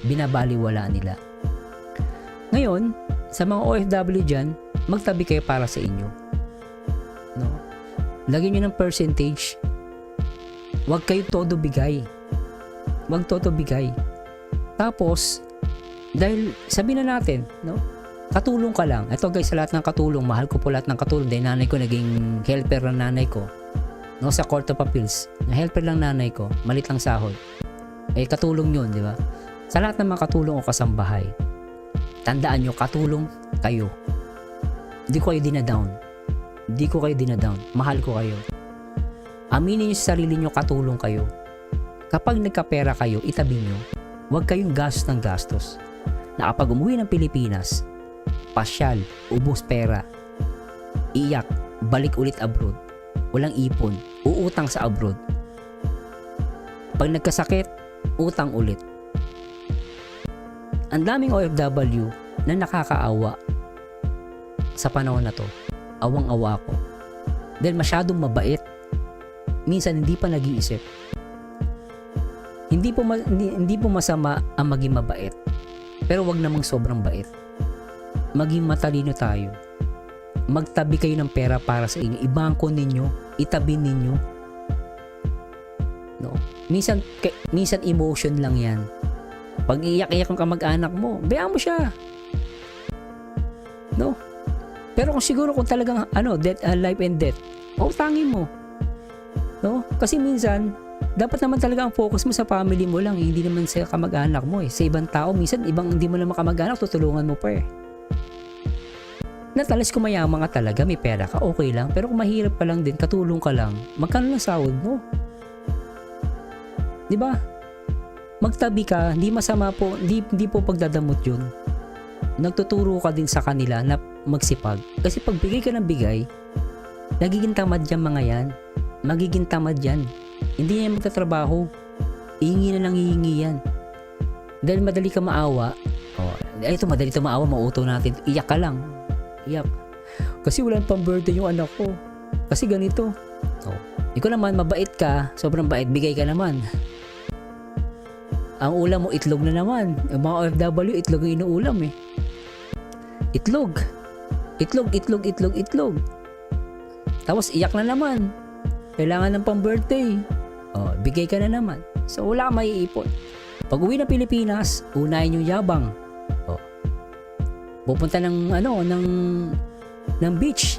binabaliwala nila. Ngayon, sa mga OFW dyan, magtabi kayo para sa inyo. No? Lagyan nyo ng percentage. Huwag kayo todo bigay. Wag toto bigay. Tapos, dahil sabi na natin, no? Katulong ka lang. Ito guys, sa lahat ng katulong, mahal ko po lahat ng katulong. Dahil nanay ko naging helper ng nanay ko. No, sa Court of Appeals. Na helper lang nanay ko, malit lang sahod. Eh, katulong yun, di ba? Sa lahat ng mga katulong o kasambahay, tandaan nyo, katulong kayo. Hindi ko kayo dinadown. Hindi ko kayo dinadown. Mahal ko kayo. Aminin nyo sa sarili nyo, katulong kayo. Kapag nagkapera kayo, itabi nyo, huwag kayong gastos ng gastos. Na kapag umuwi ng Pilipinas, pasyal, ubos pera, iyak, balik ulit abroad, walang ipon, uutang sa abroad. Pag nagkasakit, utang ulit. Ang daming OFW na nakakaawa sa panahon na to. Awang-awa ko. Dahil masyadong mabait. Minsan hindi pa nag-iisip. Hindi po masama ang maging mabait. Pero wag namang sobrang bait. Maging matalino tayo. Magtabi kayo ng pera para sa inyo. Ibangko ninyo, itabi ninyo. No. Minsan emotion lang 'yan. Pag iyak-iyak ang kamag-anak mo, bayaan mo siya. No. Pero kung siguro kung talagang life and death, utangin mo. No? Kasi minsan dapat naman talaga ang focus mo sa family mo lang, hindi naman sa kamag-anak mo eh. Sa ibang tao, minsan ibang hindi mo naman kamag-anak, tutulungan mo pa eh. Natalis kung mayaman ka talaga, may pera ka, okay lang. Pero kung mahirap ka lang din, katulong ka lang, magkano lang sahod mo? Diba? Magtabi ka, hindi masama po, hindi po pagdadamot yun. Nagtuturo ka din sa kanila na magsipag. Kasi pag bigay ka ng bigay, nagiging tamad yan mga yan. Magiging tamad yan. Hindi yan magtatrabaho. Ihingi na lang hihingi yan. Dahil madali ka maawa. Madali ka maawa, mauto natin. Iyak ka lang. Iyak. Kasi walang pang-birthday yung anak ko. Kasi ganito. Ikaw naman, mabait ka. Sobrang bait, bigay ka naman. Ang ulam mo, itlog na naman. Yung mga OFW, itlog yung inuulam eh. Itlog. Itlog. Tapos iyak na naman. Kailangan ng pang-birthday. Bigay ka na naman. So, wala kang maiipon. Pag uwi ng Pilipinas, unahin yung yabang. pupunta ng ng beach.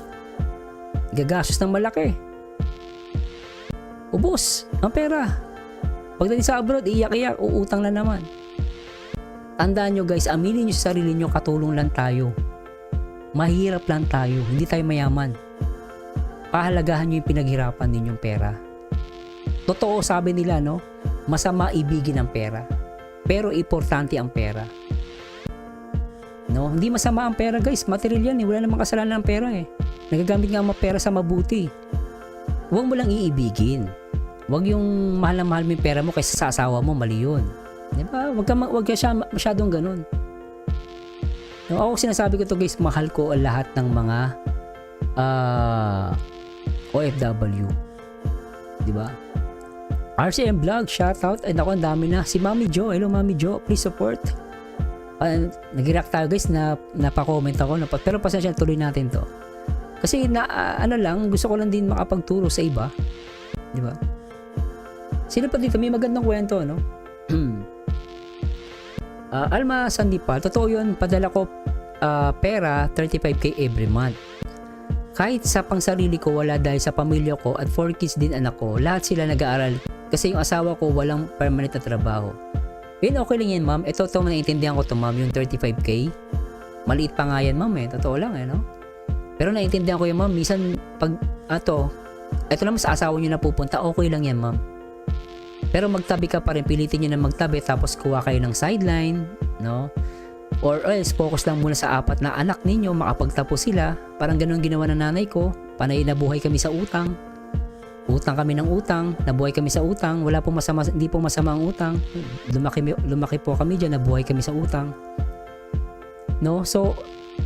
Gagastos ng malaki. Ubos ang pera. Pagdating sa abroad, iyak-iyak, uutang na naman. Tandaan nyo guys, aminin nyo sa sarili nyo, katulong lang tayo. Mahirap lang tayo, hindi tayo mayaman. Pahalagahan nyo yung pinaghirapan ninyong pera. Totoo, sabi nila, no? Masama ibigin ang pera. Pero importante ang pera. No? Hindi masama ang pera guys, material yan eh. Wala namang kasalanan ang pera eh. Nagagamit nga ang mga pera sa mabuti. Huwag mo lang iibigin. Huwag yung mahal na mahal mo yung pera mo kaysa sa asawa mo, mali yun. Diba? Huwag ka siya masyadong ganun. No, ako sinasabi ko to guys, mahal ko ang lahat ng mga OFW. Diba? RCM Vlog, shoutout. Ay nako, ang dami na. Si Mami Jo, hello Mami Jo, please support. Nag-react tayo guys, napakomment ako. Pero pasensya, tuloy natin to. Kasi gusto ko lang din makapagturo sa iba. Diba? Sino pa dito? May magandang kwento, no? Alma Sandipal, totoo yun, padala ko pera 35k every month. Kahit sa pangsarili ko wala dahil sa pamilya ko at 4 kids din anak ko, lahat sila nag-aaral kasi yung asawa ko walang permanent na trabaho. Yun, okay lang yan ma'am, ito naiintindihan ko to ma'am, yung 35k maliit pa nga yan ma'am eh, totoo lang eh no? Pero naiintindihan ko yan ma'am, minsan pag ito naman sa asawa nyo na pupunta, okay lang yan ma'am. Pero magtabi ka pa rin, pilitin nyo na magtabi tapos kuha kayo ng sideline, no? Or else, focus lang muna sa 4 na anak ninyo, makapagtapos sila. Parang ganun ginawa ng nanay ko, panay nabuhay kami sa utang. Utang kami ng utang, nabuhay kami sa utang, wala po masama, hindi po masama ang utang. Lumaki po kami dyan, nabuhay kami sa utang. No? So,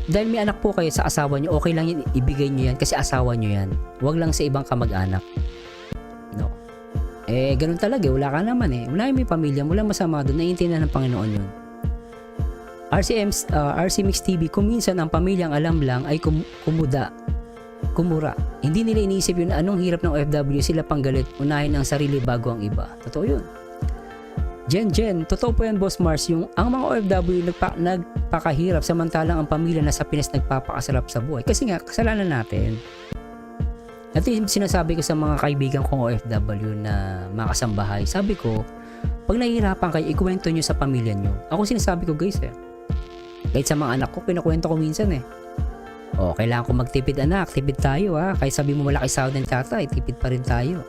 dahil may anak po kayo sa asawa nyo, okay lang yan, ibigay nyo yan kasi asawa nyo yan. Huwag lang sa ibang kamag-anak. No? Ganun talaga, wala ka naman eh. Wala yung may pamilya, wala masama doon, naiintindihan ng Panginoon yun. RC Mix TV, kung minsan ang pamilyang alam lang ay kumura. Hindi nila iniisip yun, anong hirap ng OFW, sila panggalit, unahin ang sarili bago ang iba. Totoo yun. Jen, totoo po yan Boss Mars, yung ang mga OFW nagpakahirap samantalang ang pamilya na sa Pinas nagpapakasarap sa buhay. Kasi nga, kasalanan natin. At sinasabi ko sa mga kaibigan kong OFW na mga kasambahay, sabi ko, pag nahihirapan kayo, ikuwento nyo sa pamilya nyo. Ako sinasabi ko guys kahit sa mga anak ko, pinakwento ko minsan kailangan ko magtipid anak, tipid tayo kahit sabi mo malaki sahod ng tatay, tipid pa rin tayo.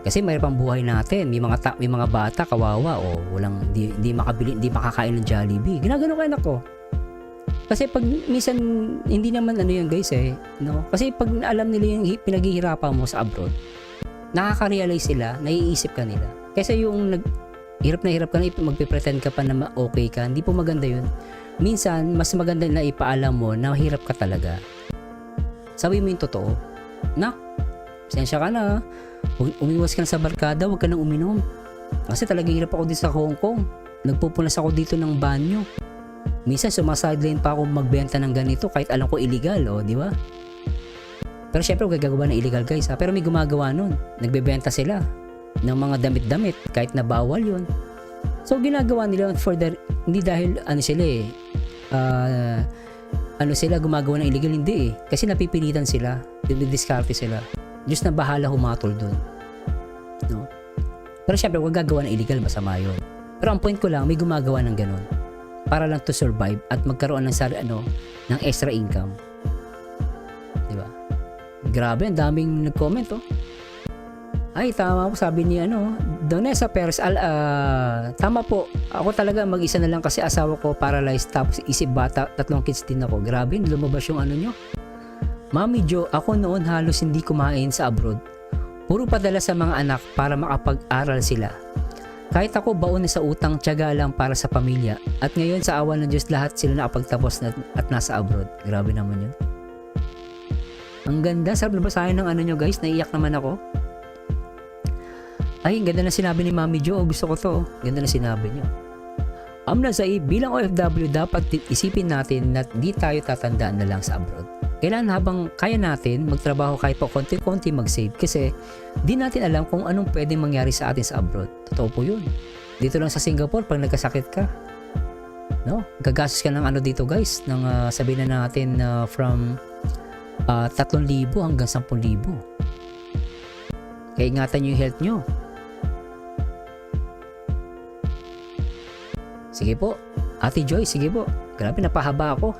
Kasi mayroon pang buhay natin, may mga bata, kawawa, hindi makabili, hindi makakain ng Jollibee. Ginagano ko anak ko. Kasi pag minsan hindi naman yun guys no? Kasi pag alam nila yung pinaghihirapan mo sa abroad, nakaka-realize sila, naiisip ka nila. Kasi yung hirap ka na magpe-pretend ka pa na okay ka, hindi po maganda yun. Minsan, mas maganda na ipaalam mo na hirap ka talaga. Sabi mo yung totoo. Pasensya ka na. Umiwas ka na sa barkada, huwag ka nang uminom. Kasi talagang hirap ako dito sa Hong Kong. Nagpupunas ako dito ng banyo. Minsan sumasideline pa ako magbenta ng ganito kahit alam ko illegal, di ba? Pero syempre huwag gagawa ng illegal guys pero may gumagawa nun. Nagbebenta sila ng mga damit-damit kahit na bawal yun. So ginagawa nila hindi dahil sila gumagawa ng illegal, hindi kasi napipilitan sila, didiskarte sila. Diyos na bahala humatol dun, no? Pero syempre huwag gagawa ng illegal, masama yun. Pero ang point ko lang, may gumagawa ng ganun para lang to survive at magkaroon ng extra income, di ba? Grabe, ang daming nag-comment Ay, tama po, sabi ni Donessa Perez, tama po, ako talaga mag-isa na lang kasi asawa ko paralyzed tapos isip bata, 3 kids din ako. Grabe, lumabas yung nyo. Mami Jo, ako noon halos hindi kumain sa abroad. Puro padala sa mga anak para makapag-aral sila. Kahit ako baon na sa utang, tiyaga lang para sa pamilya. At ngayon sa awa ng Diyos lahat sila nakapagtapos at nasa abroad. Grabe naman yun. Ang ganda, sarap na basahin ng nyo guys, naiyak naman ako. Ay, ang ganda na sinabi ni Mami Jo. Gusto ko to. Ganda na sinabi niyo. Bilang OFW, dapat isipin natin na di tayo tatandaan na lang sa abroad. Kailangan habang kaya natin magtrabaho kahit pa konti-konti mag-save kasi di natin alam kung anong pwedeng mangyari sa atin sa abroad. Totoo po yun. Dito lang sa Singapore, pag nagkasakit ka, No? Gagastos ka ng ano dito guys, ng sabihin na natin from 3,000 hanggang 10,000. Kaya ingatan nyo yung health nyo. Sige po. Ate Joy, sige po. Grabe, napahaba ako.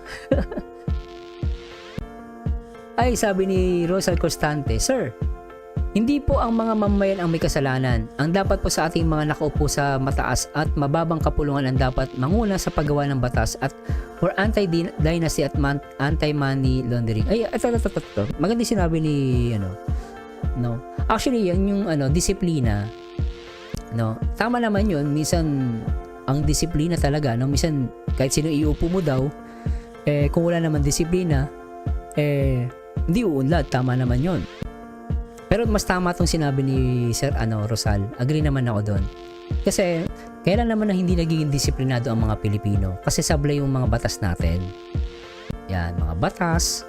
Ay, sabi ni Rosal Constante, Sir, hindi po ang mga mamamayan ang may kasalanan. Ang dapat po sa ating mga nakaupo sa mataas at mababang kapulungan ang dapat manguna sa paggawa ng batas at for anti-dynasty at anti-money laundering. Ay, ito. Maganda yung sinabi ni, no. Actually, yung disiplina, no. Tama naman yun. Minsan, ang disiplina talaga, no. Minsan, kahit sino iupo mo daw, kung wala naman disiplina, hindi uunlad. Tama naman yun. Pero mas tama itong sinabi ni Sir Rosal. Agree naman ako doon. Kasi kailan naman na hindi nagiging disiplinado ang mga Pilipino? Kasi sablay yung mga batas natin. Yan, mga batas,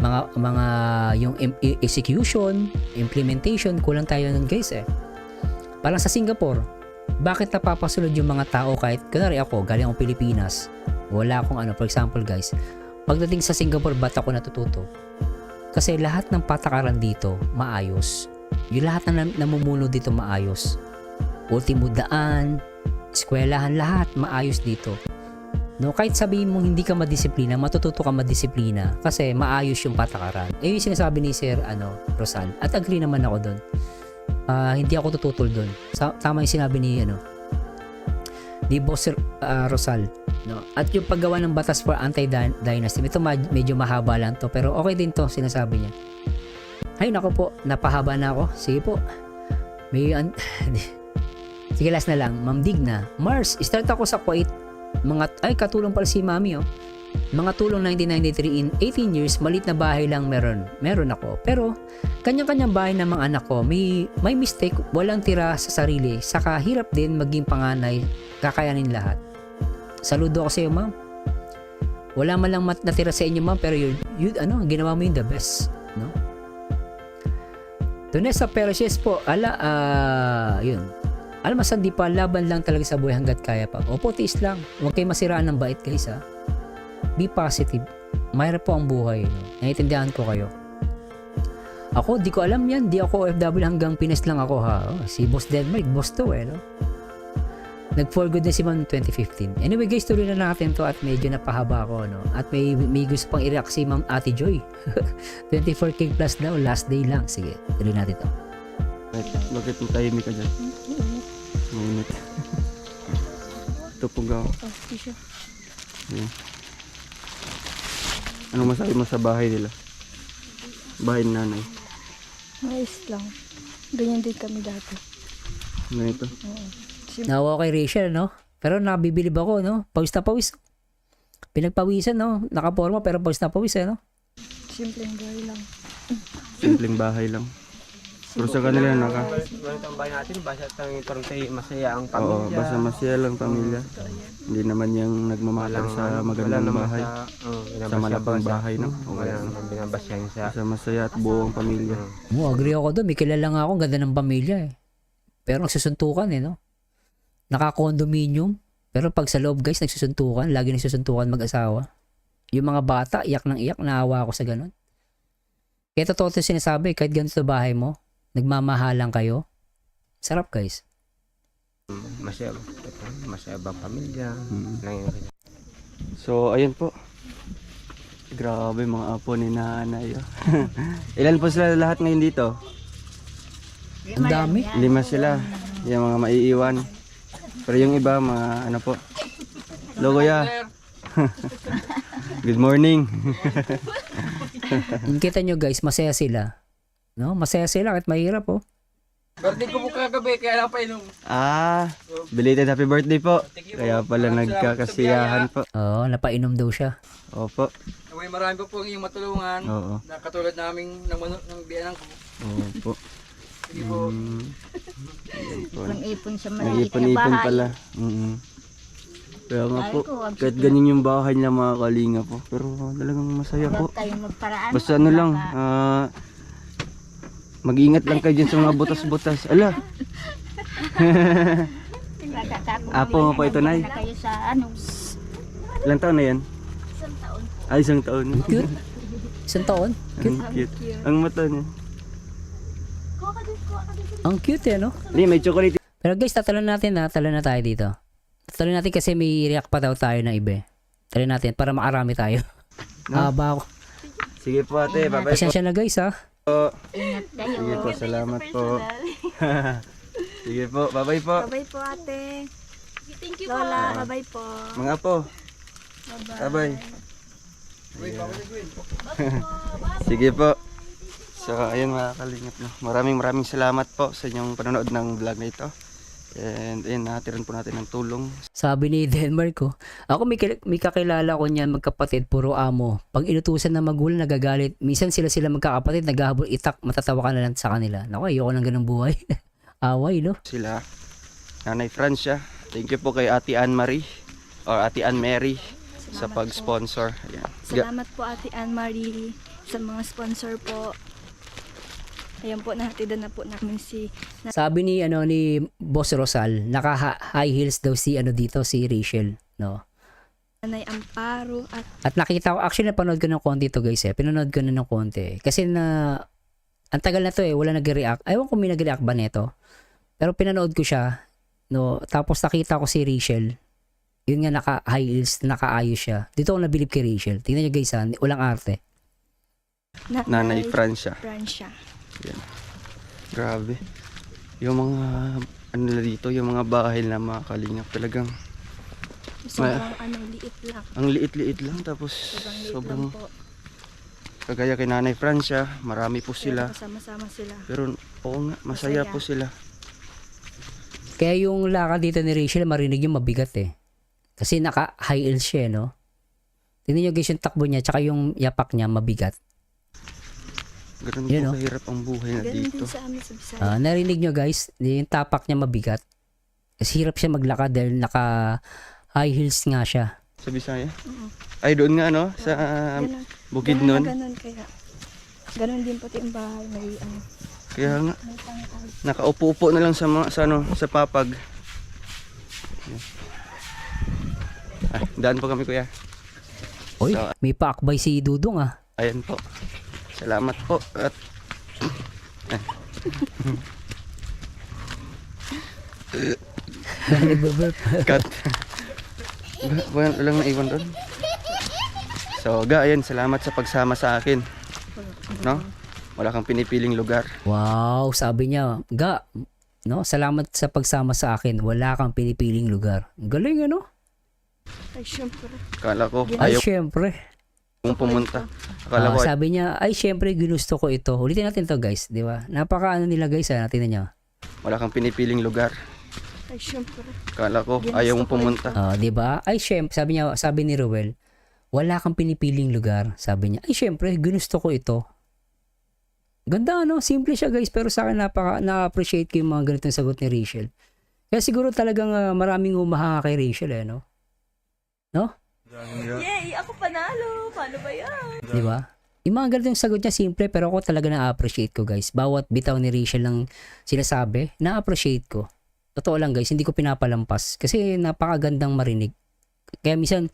mga yung execution, implementation, kulang tayo nun guys eh. Parang sa Singapore, bakit napapasunod yung mga tao kahit, kunwari ako, galing akong Pilipinas, wala akong for example guys, pagdating sa Singapore, ba't ako natututo? Kasi lahat ng patakaran dito maayos. Yung lahat na namumuno dito maayos. Ultimo daan, eskwelahan, lahat maayos dito. No, kahit sabihin mong hindi ka madisiplina, matututo ka madisiplina kasi maayos yung patakaran. Yung sinasabi ni Sir Rosal. At agree naman ako doon. Hindi ako tututol doon. Tama yung sinabi ni Boss Rosal. No? At yung paggawa ng batas for anti-dynasty, ito medyo mahaba lang to, pero okay din to, sinasabi niya. Ay, nako po, napahaba na ako. Sige po. Sige, last na lang. Ma'am Digna. Mars, start ako sa Kuwait. Katulong pala si Mami, oh. Mga tulong 1993 in 18 years, malit na bahay lang meron ako. Pero, kanya-kanyang bahay ng mga anak ko, may mistake, walang tira sa sarili, saka hirap din maging panganay, kakayanin lahat. Saludo ako sa iyo, ma'am. Wala man lang natira sa inyo, ma'am, pero ginawa mo yung the best, no? Tunesa Perez po, yun. Almasan di pa, laban lang talaga sa buhay hanggat kaya pa. Opo, tiis lang. Huwag kayo masiraan ng bait, guys, ha. Be positive. Mayroon po ang buhay, no? Naiintindihan ko kayo. Ako, di ko alam yan. Di ako OFW hanggang Pinas lang ako, ha. Si Boss Denmark, boss to, no? Nag-for good na si Ma'am 2015. Anyway guys, tuloy na natin to at medyo napahaba ako, no? At may gusto pang i-react si Ma'am Ate Joy. 24K plus daw, last day lang. Sige, tuloy natin to. Bakit mo tahimik ka dyan? Mainit. Tupog ako. Ayan. Anong masabi mo sa bahay nila? Bahay ni nanay? Nice lang. Ganyan din kami dati. Ganito? Nawa kay Rachel, no? Pero nabibilib ako, no? Pawis na pawis. Pinagpawisan, no? Nakaporma pero pawis na pawis, no? Simpleng bahay lang. Simpleng bahay lang. Pero sa kanila Ang bahay natin, basta parang masaya ang Oo, pamilya. basta masaya lang pamilya. Hindi naman yung nagmamatter sa magandang bahay. Sa malapang bahay, no? Wala naman binabasyahin sa... Basta masaya at buong pamilya. Agree ako doon. May kilala nga ako, ang ganda ng pamilya, eh. Pero nagsusuntukan, no? Naka-condominium. Pero pag sa loob, guys, nagsusuntukan. Lagi nagsusuntukan mag-asawa. Yung mga bata, iyak ng iyak. Naawa ako sa ganun. Kaya totoo ito sinasabi, kahit ganito sa bahay mo, nagmamahalan kayo. Sarap, guys. Masaya bang pamilya. So, ayun po. Grabe mga apo ni nanay. Ilan po sila lahat ngayon dito? Ang dami. 5 sila. Yung mga maiiwan. Pero yung iba, mga ano po. Hello, kuya. Good morning. Kita nyo, guys, masaya sila. No? Masaya sila kahit mahirap, oh. Birthday ko po kagabi, kaya lang pa inom. Belated happy birthday po. Kaya pala nagkakasiyahan po. Oo, napainom daw siya. Opo. May marami pa po yung matulungan. Oo. Na katulad naming ng biyanang ko. Opo. Sige po. Nang-ipon sa maliit na Nag-ipon-ipon bahay. pala. Kaya nga po, kahit ganyan yung bahay niya mga kalinga po. Pero talagang masaya po. Huwag tayong magparaan. Basta ano lang, mag-ingat lang kayo dyan sa mga butas-butas. Ala! Apo mo po ito, Nay? Na kayo sa Ilang taon na yan? Ay, isang taon. Cute. Isang taon. Cute. Ang cute. Ang mata niya. Ang cute eh, no? Hindi, may chocolate. Pero guys, tatalon natin ha. Talon na tayo dito. Tatalon natin kasi may react pa daw tayo ng iba. Talon natin para makarami tayo. Haba ako. Sige po ate, bye-bye po. Pasensya na guys ha. Sige po, salamat po. Sige po, bye-bye po. Bye-bye po ate. Thank you Lola, bye-bye po. Mga po. Bye-bye. Sige po. So, ayun mga kalingap. No? Maraming salamat po sa inyong panonood ng vlog na ito. And ayun, natiran po natin ng tulong. Sabi ni Denmark ko, ako may kakilala ko niyan magkapatid, puro amo. Pag inutusan ng magulang, nagagalit. Minsan sila magkakapatid, naghahabol, itak, matatawa ka na lang sa kanila. Naku, ayoko ng ganung buhay. Away, no? Sila, Nanay Francia. Thank you po kay Ate Anne-Marie or Ate Anne-Mary sa pag-sponsor. Ayan. Salamat po Ate Anne-Marie sa mga sponsor po. Ayan po, nahatidan na po namin si Sabi ni Boss Rosal, naka high heels daw si si Rachel, no? Nanay Amparo at At nakita ko, actually napanood ko ng konti to guys pinanood ko na ng konti. Kasi ang tagal na to wala nag-react. Ewan kung may nag-react ba nito. Pero pinanood ko siya, no? Tapos nakita ko si Rachel. Yun nga, naka high heels, nakaayos siya. Dito ako nabilib kay Rachel. Tingnan nyo guys walang arte. Nanay Francia. Francia. Yan. Grabe. Yung mga ano nila dito, yung mga bahay na mga kalingap talagang Sobrang liit lang. ang liit-liit lang tapos Sobrang liit sobrang lang po. kagaya kay Nanay Francia, marami po sila. Kasama-sama sila. Pero oo nga, masaya Masaya. po sila. Kaya yung lakad dito ni Rachel, marinig yung mabigat Kasi naka high heels siya, no? Tingnan nyo guys yung takbo niya, tsaka yung yapak niya, mabigat. Ganun Yun, po no? kahirap ang buhay na Ganun dito. din sa amin sa Bisaya. Narinig nyo guys, yung tapak niya mabigat. Kasi hirap siya maglakad dahil naka high heels nga siya. Sa Bisaya? Ay doon nga no, sa Ganun. Bukidnon. Ganun kaya. Ganun din pati ang bahay. May Kaya nga may tangkal. nakaupo-upo na lang sa mga sa papag. Ay, daan po kami kuya. Uy, So, may paakbay si Dudong Ayan po. Salamat po at cut. Walang naiwan doon. So, ayan, salamat sa pagsama sa akin. No? Wala kang pinipiling lugar. Wow, sabi niya, no? Salamat sa pagsama sa akin. Wala kang pinipiling lugar. Galing Ay, syempre. Akala ko Ay, ayaw syempre. kong pumunta. Akala ko Sabi niya, ay syempre ginusto ko ito. Ulitin natin to guys, di ba? Napaka nila guys, natin niya. wala kang pinipiling lugar. Ay, syempre. Akala ko Ginusto ayaw mong ko rin pumunta. Di ba? Ay syempre, sabi ni Ruel, wala kang pinipiling lugar. Sabi niya, ay syempre, ginusto ko ito. Ganda simple siya guys, pero sa akin na-appreciate ko yung mga ganitong sagot ni Rachel. Kaya siguro talagang maraming umaha kay Rachel no? No? Yay! Ako panalo! Paano ba yan? Di ba? Yung mga ganitong sagot niya simple, pero ako talaga na-appreciate ko guys. Bawat bitaw ni Rachel ng sinasabi, na-appreciate ko. Totoo lang guys, hindi ko pinapalampas. Kasi napakagandang marinig. Kaya minsan,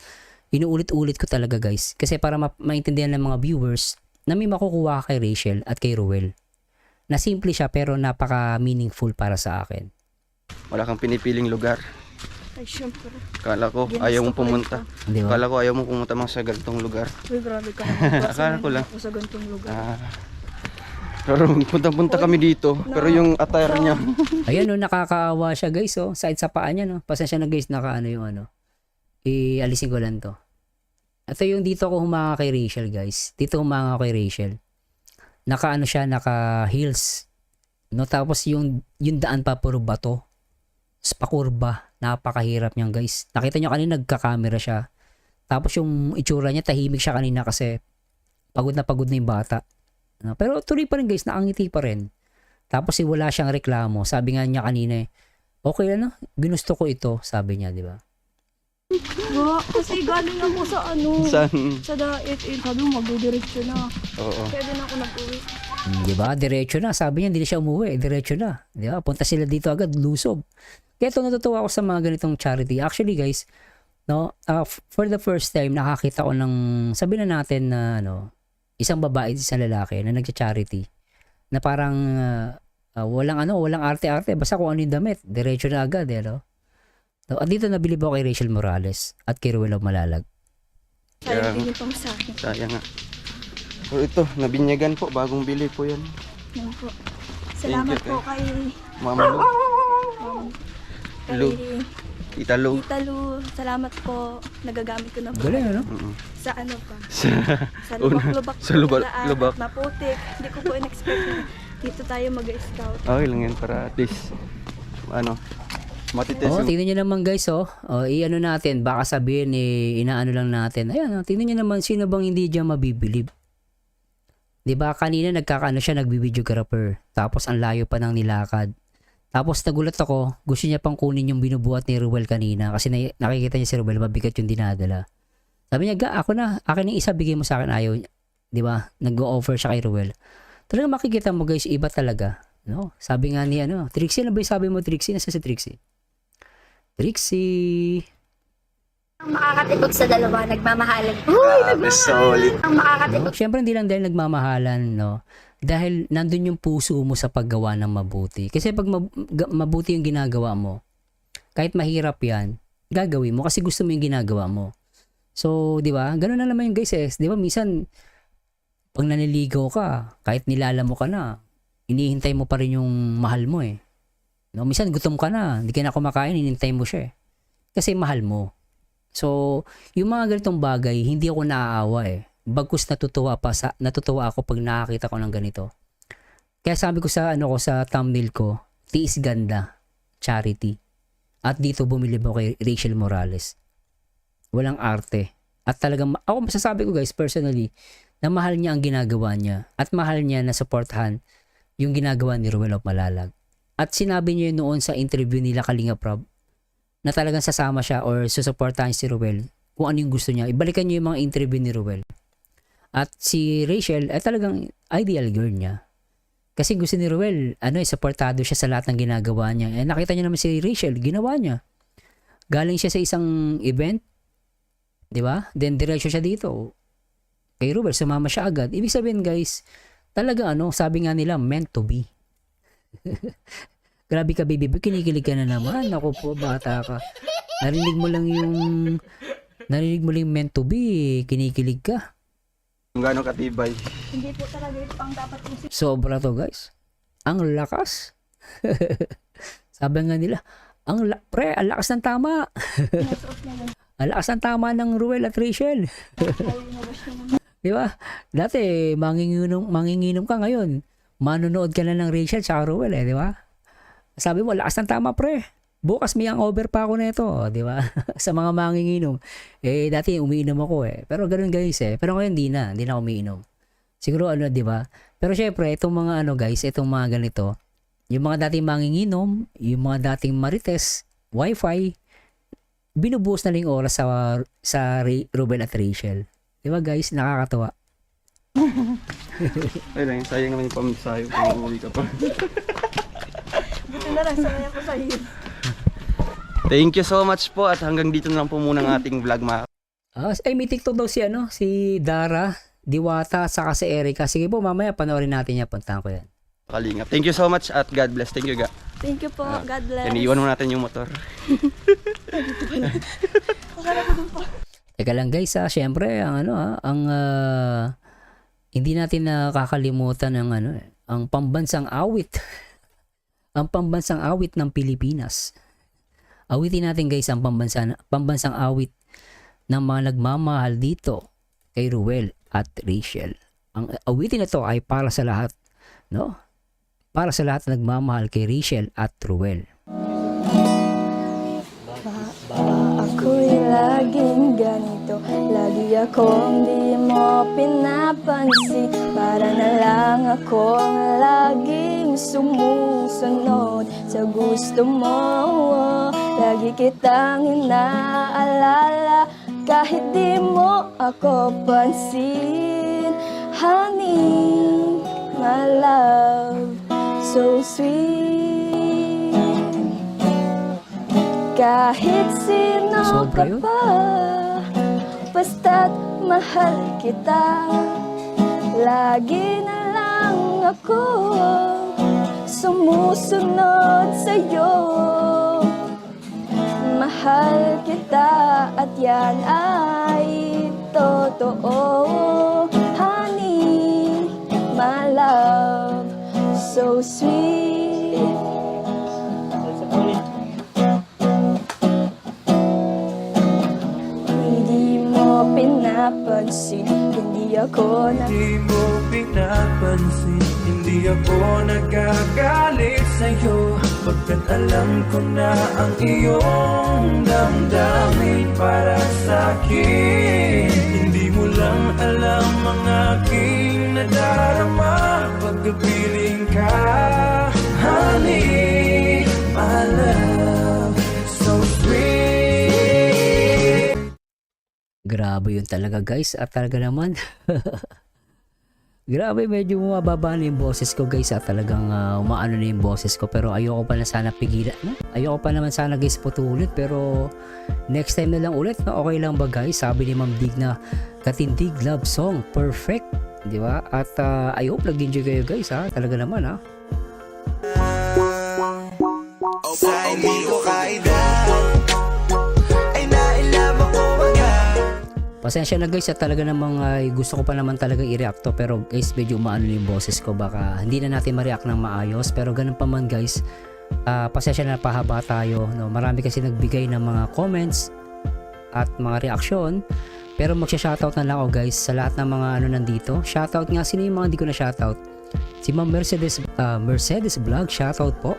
inuulit-ulit ko talaga guys. Kasi para maintindihan ng mga viewers, na may makukuha kay Rachel at kay Ruel. Na simple siya pero napaka-meaningful para sa akin. Wala kang pinipiling lugar. Ay, syempre. Akala ko Ginusto ayaw mong ko rin pumunta. Di ba? Akala ko ayaw mong pumunta mga sa ganitong lugar. Uy, grabe ka naman. Akala ko lang. Ako sa ganitong lugar. Pero punta-punta kami dito. Pero yung attire niya. Ayan nakakaawa siya guys Side sa paa niya Pasensya na guys, Ialisin ko lang to. Ito yung dito ko humanga kay Rachel guys. Dito humanga kay Rachel. Naka heels. No, tapos yung daan pa puro bato. Pakurba. Napakahirap niyan guys. Nakita nyo kanina nagka-camera siya. Tapos yung itsura niya, tahimik siya kanina kasi pagod na yung bata. No, pero tuloy pa rin guys, nakangiti pa rin. Tapos wala siyang reklamo. Sabi nga niya kanina okay ginusto ko ito, sabi niya, di ba? Kasi galing ako sa Saan? sa daet. Sabi mo, magdidiretso na. Oo. Kaya din ako nag-uwi. Di ba? Diretso na. Sabi niya, hindi na siya umuwi. Diretso na. Di ba? Punta sila dito agad, lusob. Kaya ito natutuwa ako sa mga ganitong charity. Actually guys, No, for the first time nakakita ko ng, sabi na natin na ano, isang babae, isang lalaki na nagcha-charity na parang walang arte-arte, basta kung ano yung damit, diretso na agad no? So, at dito nabilib ako kay Rachel Morales at kay Ruel Malalag. Sayang din yung sa akin. Sayang nga. So ito, nabinyagan po, bagong bili po yan. Yan po. Salamat you, po kay Mama Lu, Lu, Tita Lu. Tita Lu. Salamat po. Nagagamit ko na po. Galing ano? Sa ano pa? Sa Una, lubak-lubak. sa lubak- na daan lubak. at Maputik. Hindi ko po in-expect na dito tayo mag-scout. Okay lang yan para at least, ano, matitest Oh, yung tingnan nyo naman guys, i-ano natin, baka sabihin, inaano lang natin. Ayan, tingnan nyo naman, sino bang hindi dyan mabibilib? Diba, kanina nagbibideo-grapher, tapos ang layo pa ng nilakad. Tapos nagulat ako, gusto niya pang kunin yung binubuhat ni Ruel kanina, kasi nakikita niya si Ruel, mabigat yung dinadala. Sabi niya, ako na, akin yung isa, bigay mo sa akin, ayaw niya. Diba, nag-o-offer siya kay Ruel. Talagang makikita mo guys, iba talaga. No? Sabi nga ni, Trixie, ano ba yung sabi mo, Trixie? Nasa si Trixie? Trixie. Ang makakatipog sa dalawa, nagmamahalan. solid. Ang makakatipog No? Siyempre hindi lang dahil nagmamahalan, no? Dahil nandun yung puso mo sa paggawa ng mabuti. Kasi pag mabuti yung ginagawa mo, kahit mahirap yan, gagawin mo kasi gusto mo yung ginagawa mo. So, di ba? Ganun na naman yung guys eh. Di ba? Minsan, pag naniligaw ka, kahit nilala mo ka na, inihintay mo pa rin yung mahal mo eh. No? Minsan, gutom ka na, hindi ka na kumakain, hinintay mo siya eh. Kasi mahal mo. So, yung mga ganitong bagay, hindi ako naaawa eh. Bagkus natutuwa ako pag nakakita ko ng ganito. Kaya sabi ko sa sa thumbnail ko, tiis ganda, charity. At dito bumilib ako kay Rachel Morales. Walang arte. At talagang, ako masasabi ko guys, personally, na mahal niya ang ginagawa niya. At mahal niya na supportahan yung ginagawa ni Ruel Malalag. At sinabi niya yun noon sa interview nila Kalinga Prab, na talagang sasama siya or susuportahan si Ruel kung ano yung gusto niya. Ibalikan niyo yung mga interview ni Ruel. At si Rachel ay talagang ideal girl niya. Kasi gusto ni Ruel, supportado siya sa lahat ng ginagawa niya. Nakita niyo naman si Rachel, ginawa niya. Galing siya sa isang event, di ba? Then diretso siya dito. Kay Ruel, sumama siya agad. Ibig sabihin guys, talaga sabi nga nila, meant to be. Grabe ka baby, kinikilig ka na naman. Ako po, bata ka. Narinig mo lang yung meant to be, kinikilig ka. Kung gaano katibay. Hindi po talaga ito ang dapat isip. Sobra to guys. Ang lakas. Sabi nga nila, ang lakas ng tama. Ang lakas ng tama ng Ruel at Rachel. Di ba? Dati, manginginom ka ngayon. Manonood ka na ng Rachel sa Ruel di ba? Sabi mo, lakas ng tama pre. Bukas may hangover pa ako nito, di ba? Sa mga manginginom. Dati umiinom ako Pero ganoon guys Pero ngayon hindi na ako umiinom. Siguro di ba? Pero syempre, itong mga guys, itong mga ganito, yung mga dating manginginom, yung mga dating marites, wifi, binubuhos na lang yung oras sa Ruel at Rachel. Di ba guys? Nakakatawa. Ay lang, sayang naman yung pamisayo kung uuwi ka pa. Buti na lang, sanay ako sa iyo. Thank you so much po at hanggang dito na lang po muna ang ating vlog mga. May TikTok daw si Dara, Diwata, saka si Erica. Sige po, mamaya panoorin natin yan. Puntahan ko yan. Kalingap. Thank you so much at God bless. Thank you, Ga. Thank you po. God bless. Yan, iwan mo natin yung motor. Teka lang guys syempre, hindi natin nakakalimutan ang pambansang awit. Ang pambansang awit ng Pilipinas. Awitin natin guys ang pambansang awit ng mga nagmamahal dito kay Ruel at Rachel. Ang awitin na to ay para sa lahat, no? Para sa lahat na nagmamahal kay Rachel at Ruel. Ako'y laging ganito, lagi akong di mo pinapansin. Para na lang akong laging sumusunod sa gusto mo. Lagi kitang inaalala kahit di mo ako pansin. Honey, my love, so sweet. Kahit sino Sobra ka yun. pa, basta't mahal kita. Lagi na lang ako sumusunod sa'yo. Mahal kita at yan ay totoo. Honey, my love, so sweet. Hindi mo pinapansin, hindi ako na Di mo pinapansin, hindi ako nagagalit sa'yo Pagkat alam ko na ang iyong damdamin para sa'kin Hindi mo lang alam ang aking nadarama Pagkapiling ka, honey, my love, so sweet Grabe yun talaga guys. At talaga naman. Grabe, medyo mababa na yung boses ko guys. At talagang umaano na yung boses ko. Pero ayoko pa na sana pigilan. No? Ayoko pa naman sana guys putulit. Pero next time na lang ulit. No? Okay lang ba guys? Sabi ni Ma'am Dig na katindig love song. Perfect. Di ba? At I hope nag-enjoy kayo guys ha. Talaga naman ha. Sa hindi ko kaida ay nailaban ko agad Pasensya na guys at talaga namang gusto ko pa naman talaga i-react to. Pero guys medyo umaano na yung boses ko. Baka hindi na natin ma-react ng maayos. Pero ganun pa man guys. Pasensya na pahaba tayo. No? Marami kasi nagbigay ng mga comments at mga reaksyon. Pero magsha-shoutout na lang ako guys sa lahat ng mga ano nandito. Shoutout nga, sino yung mga hindi ko na shoutout? Si Ma'am Mercedes Vlog, shoutout po.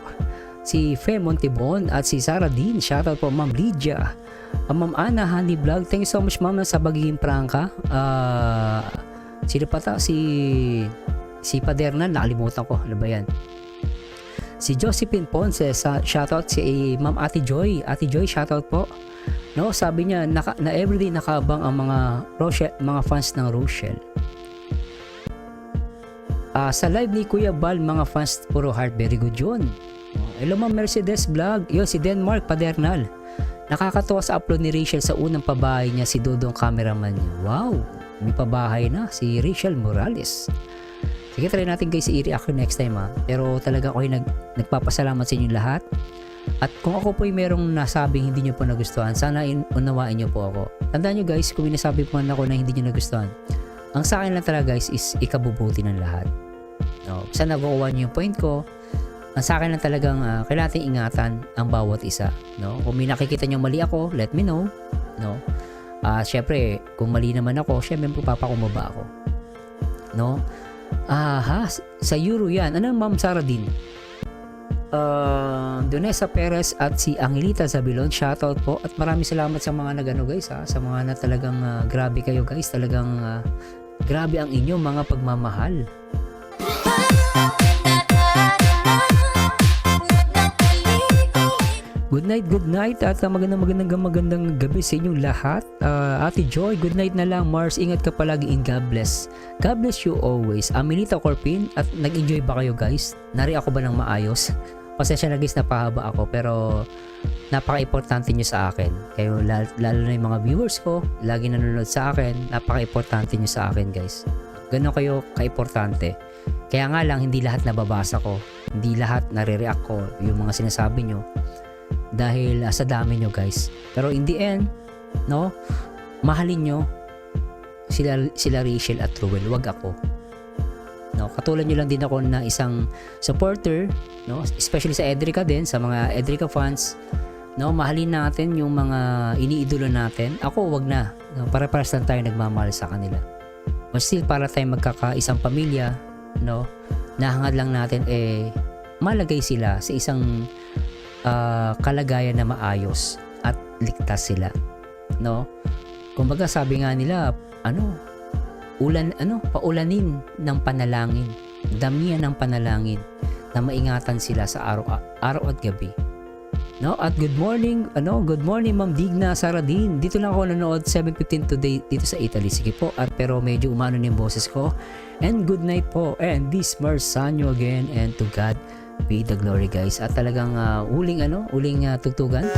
Si Fe Montibon at si Sarah Dean, shoutout po. Ma'am Lydia, Ma'am Ana Handy Vlog, thank you so much ma'am sa pagiging prangka. Sino pa ta? Si Paderna, nakalimutan ko, ano ba yan? Si Josephine Ponce, shoutout. Si Ma'am Ate Joy, shoutout po. No, sabi niya na everyday nakaabang ang mga fans ng Rochelle. Sa live ni Kuya Bal, mga fans puro heart, very good yun. Hello Ma'am Mercedes Vlog, yun si Denmark Padernal. Nakakatuwa sa upload ni Rachel sa unang pabahay niya, si Dodong cameraman niya. Wow, may pabahay na si Rachel Morales. Sige, try natin guys i-react next time ha. Pero talaga ako nagpapasalamat sa inyo lahat. At kung ako po ay merong nasabing hindi nyo po nagustuhan, sana unawain nyo po ako. Tandaan nyo guys, kung nasabi po man ako na hindi nyo nagustuhan, ang sa akin lang talaga guys is ikabubuti ng lahat. No, sana nakukuha nyo yung point ko. Ang sa akin lang talagang kailangan natin ingatan ang bawat isa. No? Kung may nakikita nyo mali ako, let me know. No? Syempre, kung mali naman ako, syempre papakumaba ako. No? Sa Euro yan. Ano Ma'am Sarah Dean? Donesa Perez at si Angelita Zabilon, shoutout po. At maraming salamat sa mga nagano guys ha. Sa mga na talagang grabe kayo guys. Talagang grabe ang inyong mga pagmamahal. Good night at magandang gabi sa inyong lahat. Ate Joy, good night na lang. Mars, ingat ka palagi and God bless. God bless you always. Amelita Corpin, at nag-enjoy ba kayo guys? Nari ako ba ng maayos? Pasensya na guys, napahaba ako pero napaka-importante nyo sa akin. Kayo, lalo na yung mga viewers ko, lagi nanonood sa akin, napaka-importante nyo sa akin guys. Ganon kayo ka-importante. Kaya nga lang, hindi lahat nababasa ko, hindi lahat nare-react ko yung mga sinasabi nyo. Dahil sa dami nyo guys. Pero in the end, no, mahalin nyo sila Rachel at Ruel, wag ako. No, katulad nyo lang din ako na isang supporter, no, especially sa Edrica din, sa mga Edrica fans. No, mahalin natin yung mga iniidolo natin. Ako wag na. No, para-paras lang tayo nagmamahal sa kanila. But still, para tayo magkakaisang pamilya, no, nahangad lang natin malagay sila sa isang kalagayan na maayos at ligtas sila, no? Kumbaga sabi nga nila, paulanin ng panalangin, damihan ng panalangin na maingatan sila sa araw at gabi. No? At good morning Ma'am Digna Saradin. Dito lang ako nanood 7:15 today dito sa Italy. Sige po, at pero medyo umano na yung boses ko. And good night po. And this Marsanyo again, and to God be the glory guys. At talagang uling tugtugan.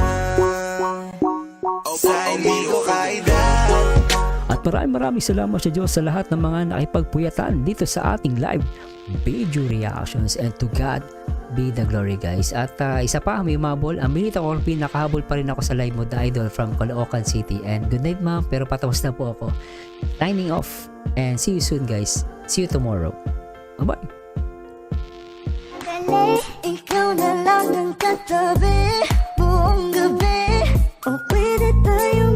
Sa hindi ko kaya. At maraming salamat sa Diyos sa lahat ng mga nakipagpuyatan dito sa ating live video reactions, and to God be the glory guys. At isa pa, may umabol ang Milita Corpin, nakahabol pa rin ako sa live mo, The Idol from Caloocan City. And good night ma'am, pero patapos na po ako. Signing off and see you soon guys. See you tomorrow. Bye bye. Ikaw na lang ang katabi buong gabi. O pwede tayong